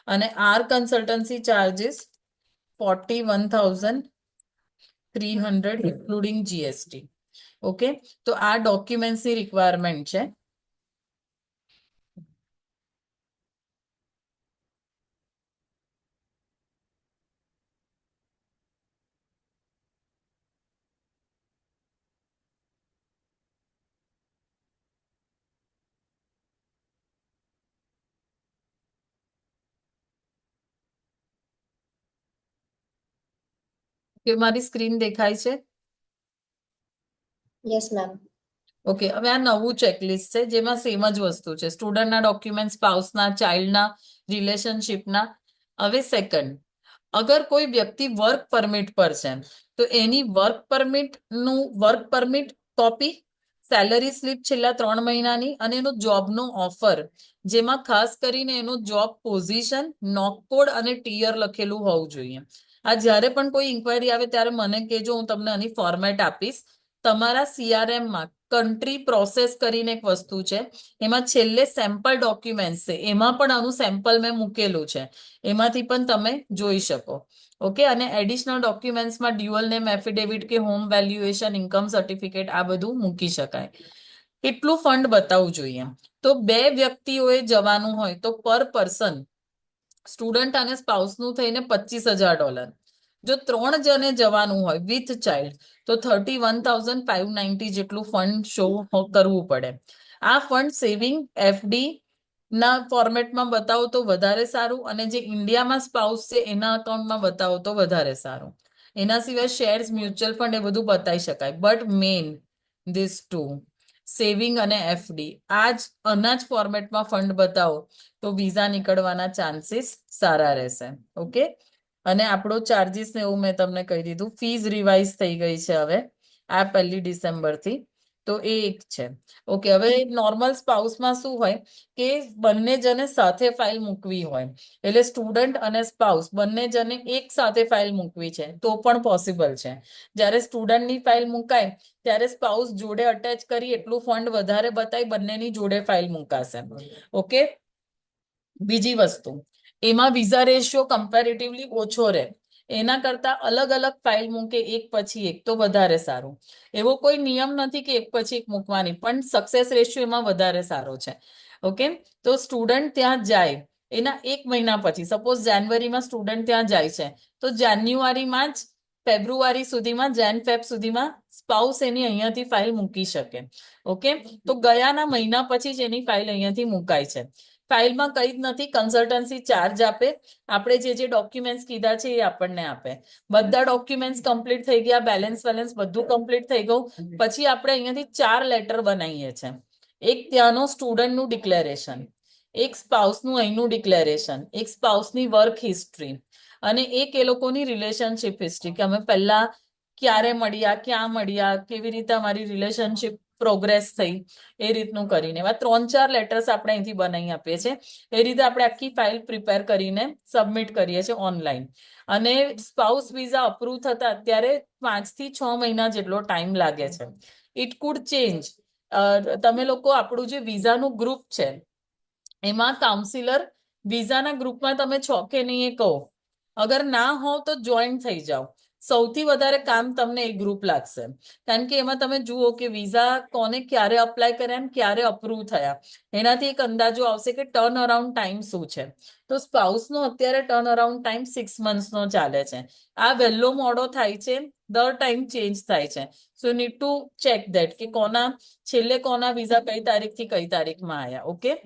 S1: અને our consultancy charges 41,300 including GST. Okay, તો આ ડોક્યુમેન્ટ્સની રિક્વાયરમેન્ટ છે. કે મારી સ્ક્રીન દેખાય છે?
S3: Yes ma'am.
S1: ઓકે, હવે આ નવું ચેકલિસ્ટ છે જેમાં સેમ જ વસ્તુ છે. સ્ટુડન્ટના ડોક્યુમેન્ટ, સ્પાઉસના, ચાઇલ્ડના, રિલેશનશિપના. હવે સેકન્ડ, અગર કોઈ વ્યક્તિ વર્ક પરમિટ પર છે તો એની work permit copy, salary slip છેલ્લા 3 મહિનાની અને એનો જોબનો ઓફર, જેમાં ખાસ કરીને એનો જોબ પોઝિશન, નોક કોડ અને ટીયર લખેલું હોવું જોઈએ. આ જ્યારે પણ કોઈ ઇન્ક્વાયરી આવે ત્યારે મને કહેજો, હું તમને આની ફોર્મેટ આપીશ. તમારા CRMમાં કન્ટ્રી પ્રોસેસ કરીને એક વસ્તુ છે, એમાં છેલ્લે સેમ્પલ ડોક્યુમેન્ટ છે, એમાં પણ આનું સેમ્પલ મેં મૂકેલું છે, એમાંથી પણ તમે જોઈ શકો. ઓકે, અને એડિશનલ ડોક્યુમેન્ટ્સમાં ડ્યુઅલ નેમ એફિડેવિટ કે હોમ વેલ્યુએશન, ઇન્કમ સર્ટિફિકેટ આ બધું મૂકી શકાય. કેટલું ફંડ બતાવવું જોઈએ? તો 2 વ્યક્તિઓએ જવાનું હોય તો પર પર્સન સ્ટુડન્ટ અને સ્પાઉસનું થઈને $25,000. જો 3 જણે જવાનું હોય વિથ ચાઇલ્ડ તો 31,590 જેટલું ફંડ શો કરવું પડે. આ ફંડ સેવિંગ FD ના ફોર્મેટમાં બતાવો તો વધારે સારું, અને જે ઇન્ડિયામાં સ્પાઉસ છે એના અકાઉન્ટમાં બતાવો તો વધારે સારું. એના સિવાય શેર્સ, મ્યુચ્યુઅલ ફંડ એ બધું બતાવી શકાય, but main this two, saving અને FD, આ જ અનાજ ફોર્મેટમાં ફંડ બતાવો તો વિઝા નીકળવાના ચાન્સીસ સારા રહેશે. ઓકે, અને આપણો ચાર્જીસ ને એવું મેં તમને કહી દીધું. ફીઝ રિવાઇઝ થઈ ગઈ છે હવે આ 1 ડિસેમ્બરથી, તો એ એક છે. ઓકે, હવે નોર્મલ સ્પાઉસમાં શું હોય કે બંને જણે સાથે ફાઇલ મૂકવી હોય, એટલે સ્ટુડન્ટ અને સ્પાઉસ બંને જણે એક સાથે ફાઇલ મૂકવી છે તો પણ પોસિબલ છે. જ્યારે સ્ટુડન્ટની ફાઇલ મુકાય ત્યારે સ્પાઉસ જોડે અટેચ કરી એટલું ફંડ વધારે બતાવી બંનેની જોડે ફાઇલ મુકાશે. ઓકે, બીજી વસ્તુ, એમાં વિઝા રેશિયો કમ્પેરેટિવલી ઓછો રહે. એના કરતા અલગ અલગ ફાઇલ મૂકે એક પછી એક તો વધારે સારું. એવો કોઈ નિયમ નથી કે એક પછી એક મૂકવાની, પણ સક્સેસ રેશિયો એમાં વધારે સારો છે. ઓકે, તો સ્ટુડન્ટ ત્યાં જાય એના 1 મહિના પછી, સપોઝ જાન્યુઆરીમાં સ્ટુડન્ટ ત્યાં જાય છે તો જાન્યુઆરીમાં જ ફેબ્રુઆરી સુધીમાં, ફેબ સુધીમાં સ્પાઉસ એની અહીંયાથી ફાઇલ મૂકી શકે. ઓકે, તો ગયાના મહિના પછી જ એની ફાઇલ અહીંયાથી મુકાય છે. ફાઇલમાં કંઈ જ નથી, કન્સલ્ટન્સી ચાર્જ આપે, આપણે જે ડોક્યુમેન્ટ્સ કીધા છે એ આપણને આપે. બધા ડોક્યુમેન્ટ્સ કમ્પ્લીટ થઈ ગયા, બેલેન્સ બધું કમ્પ્લીટ થઈ ગયું પછી આપણે અહીંયાથી 4 લેટર બનાવીએ છીએ. એક ત્યાંનો સ્ટુડન્ટનું ડિક્લેરેશન, એક સ્પાઉસનું અહીંનું ડિક્લેરેશન, એક સ્પાઉસની વર્ક હિસ્ટ્રી, અને એક એ લોકોની રિલેશનશિપ હિસ્ટ્રી કે અમે પહેલા ક્યારે મળ્યા, ક્યાં મળ્યા, કેવી રીતે અમારી રિલેશનશિપ પ્રોગ્રેસ થઈ, એ રીતનું કરીને એવા 3-4 લેટર્સ આપણે અહીંથી બનાવી આપીએ છીએ. એ રીતે આપણે આખી ફાઇલ પ્રિપેર કરીને સબમિટ કરીએ છીએ ઓનલાઈન. અને સ્પાઉસ વિઝા અપ્રૂવ થતા અત્યારે 5 થી 6 મહિના જેટલો ટાઈમ લાગે છે. It could change. તમે લોકો આપણું જે વિઝાનું ગ્રુપ છે એમાં કાઉન્સિલર, વિઝાના ગ્રુપમાં તમે છો કે નહીં એ કહો. અગર ના હો તો જોઈન થઈ જાઓ. સૌથી વધારે કામ તમને એ ગ્રુપ લાગશે, કારણ કે એમાં તમે જુઓ કે વિઝા કોને ક્યારે અપ્લાય કર્યા અને ક્યારે અપ્રૂવ થયા, એનાથી એક અંદાજો આવશે કે ટર્ન અરાઉન્ડ ટાઈમ શું છે. તો સ્પાઉસનો અત્યારે ટર્ન અરાઉન્ડ ટાઈમ 6 મંથ્સનો ચાલે છે. આ વહેલો મોડો થાય છે, દર ટાઈમ ચેન્જ થાય છે. So need to check that કે છેલ્લે કોના વિઝા કઈ તારીખથી કઈ તારીખમાં આવ્યા. Okay,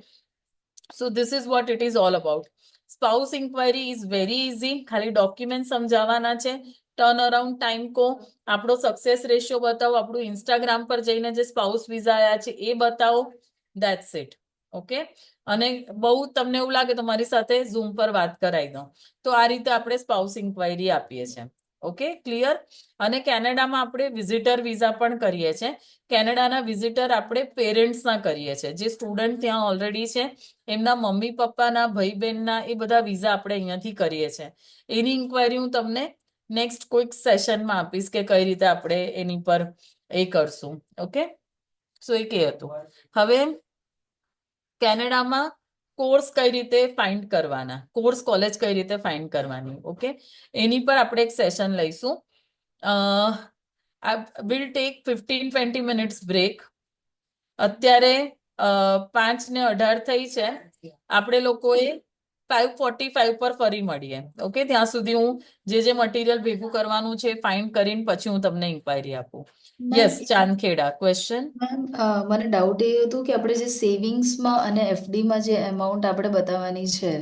S1: so this is what it is all about. Spouse inquiry is very easy, ખાલી ડોક્યુમેન્ટ સમજાવવાના છે. ટર્ન અરાઉન્ડ ટાઈમ કો, આપણો સક્સેસ રેશિયો બતાવો, આપણું ઇન્સ્ટાગ્રામ પર જઈને જે સ્પાઉસ વિઝા આવ્યા છે એ બતાવો, ધેટ્સ ઇટ. ઓકે, અને બહુ તમને એવું લાગે તો મારી સાથે ઝૂમ પર વાત કરાવી દો. તો આ રીતે આપણે સ્પાઉસ ઇન્ક્વાયરી આપીએ છીએ. Okay, clear. અને કેનેડામાં આપણે વિઝિટર વિઝા પણ કરીએ છીએ. કેનેડાના વિઝિટર આપણે પેરેન્ટ્સના કરીએ છીએ, જે સ્ટુડન્ટ ત્યાં ઓલરેડી છે એમના મમ્મી પપ્પાના, ભાઈ બહેનના, એ બધા વિઝા આપણે અહીંયાથી કરીએ છીએ. એની ઇન્ક્વાયરી હું તમને નેક્સ્ટ કોઈક સેશનમાં આપીશ કે કઈ રીતે આપણે એની પર એ કરશું. ઓકે, સો એ કે હતું. હવે કેનેડામાં કોર્સ કઈ રીતે ફાઇન્ડ કરવાના, કોર્સ કોલેજ કઈ રીતે ફાઇન્ડ કરવાની. ઓકે, એની પર આપણે એક સેશન લઈશું. I will take 15-20 minutes break. અત્યારે 5:18 થઈ છે. આપણે લોકોએ 5:45 પર ફરી મળીએ. ઓકે, ત્યાં સુધી હું જે મટીરિયલ ભેગું કરવાનું છે ફાઇન્ડ કરીને પછી હું તમને ઇન્ક્વાયરી આપું.
S3: Ma'am
S1: yes, Chandkheda, question.
S3: Ma'am મને ડાઉટ એ હતું કે આપણે જે સેવિંગ્સમાં અને એફડીમાં જે અમાઉન્ટ આપણે બતાવવાની છે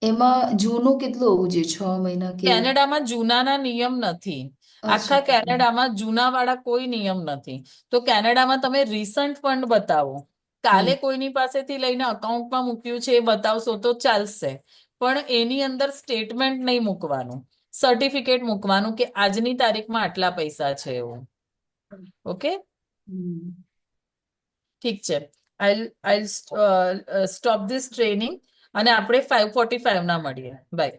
S3: એમાં જૂનું કેટલું હોવું જોઈએ, 6 મહિના કે એવું?
S1: કેનેડામાં જૂનાના નિયમ નથી.
S3: અચ્છા,
S1: આખા કેનેડામાં જૂનાવાળા કોઈ નિયમ નથી. તો કેનેડામાં તમે રિસન્ટ ફંડ બતાવો. કાલે કોઈની પાસેથી લઈને અકાઉન્ટમાં મૂક્યું છે એ બતાવશો તો ચાલશે, પણ એની અંદર સ્ટેટમેન્ટ નહીં મૂકવાનું, સર્ટિફિકેટ મૂકવાનું કે આજની તારીખમાં આટલા પૈસા છે એવું. ઓકે,
S3: હમ.
S1: ઠીક છે. આઈ સ્ટોપ ધીસ ટ્રેનિંગ અને આપણે 5:45 ના મળીએ. બાય.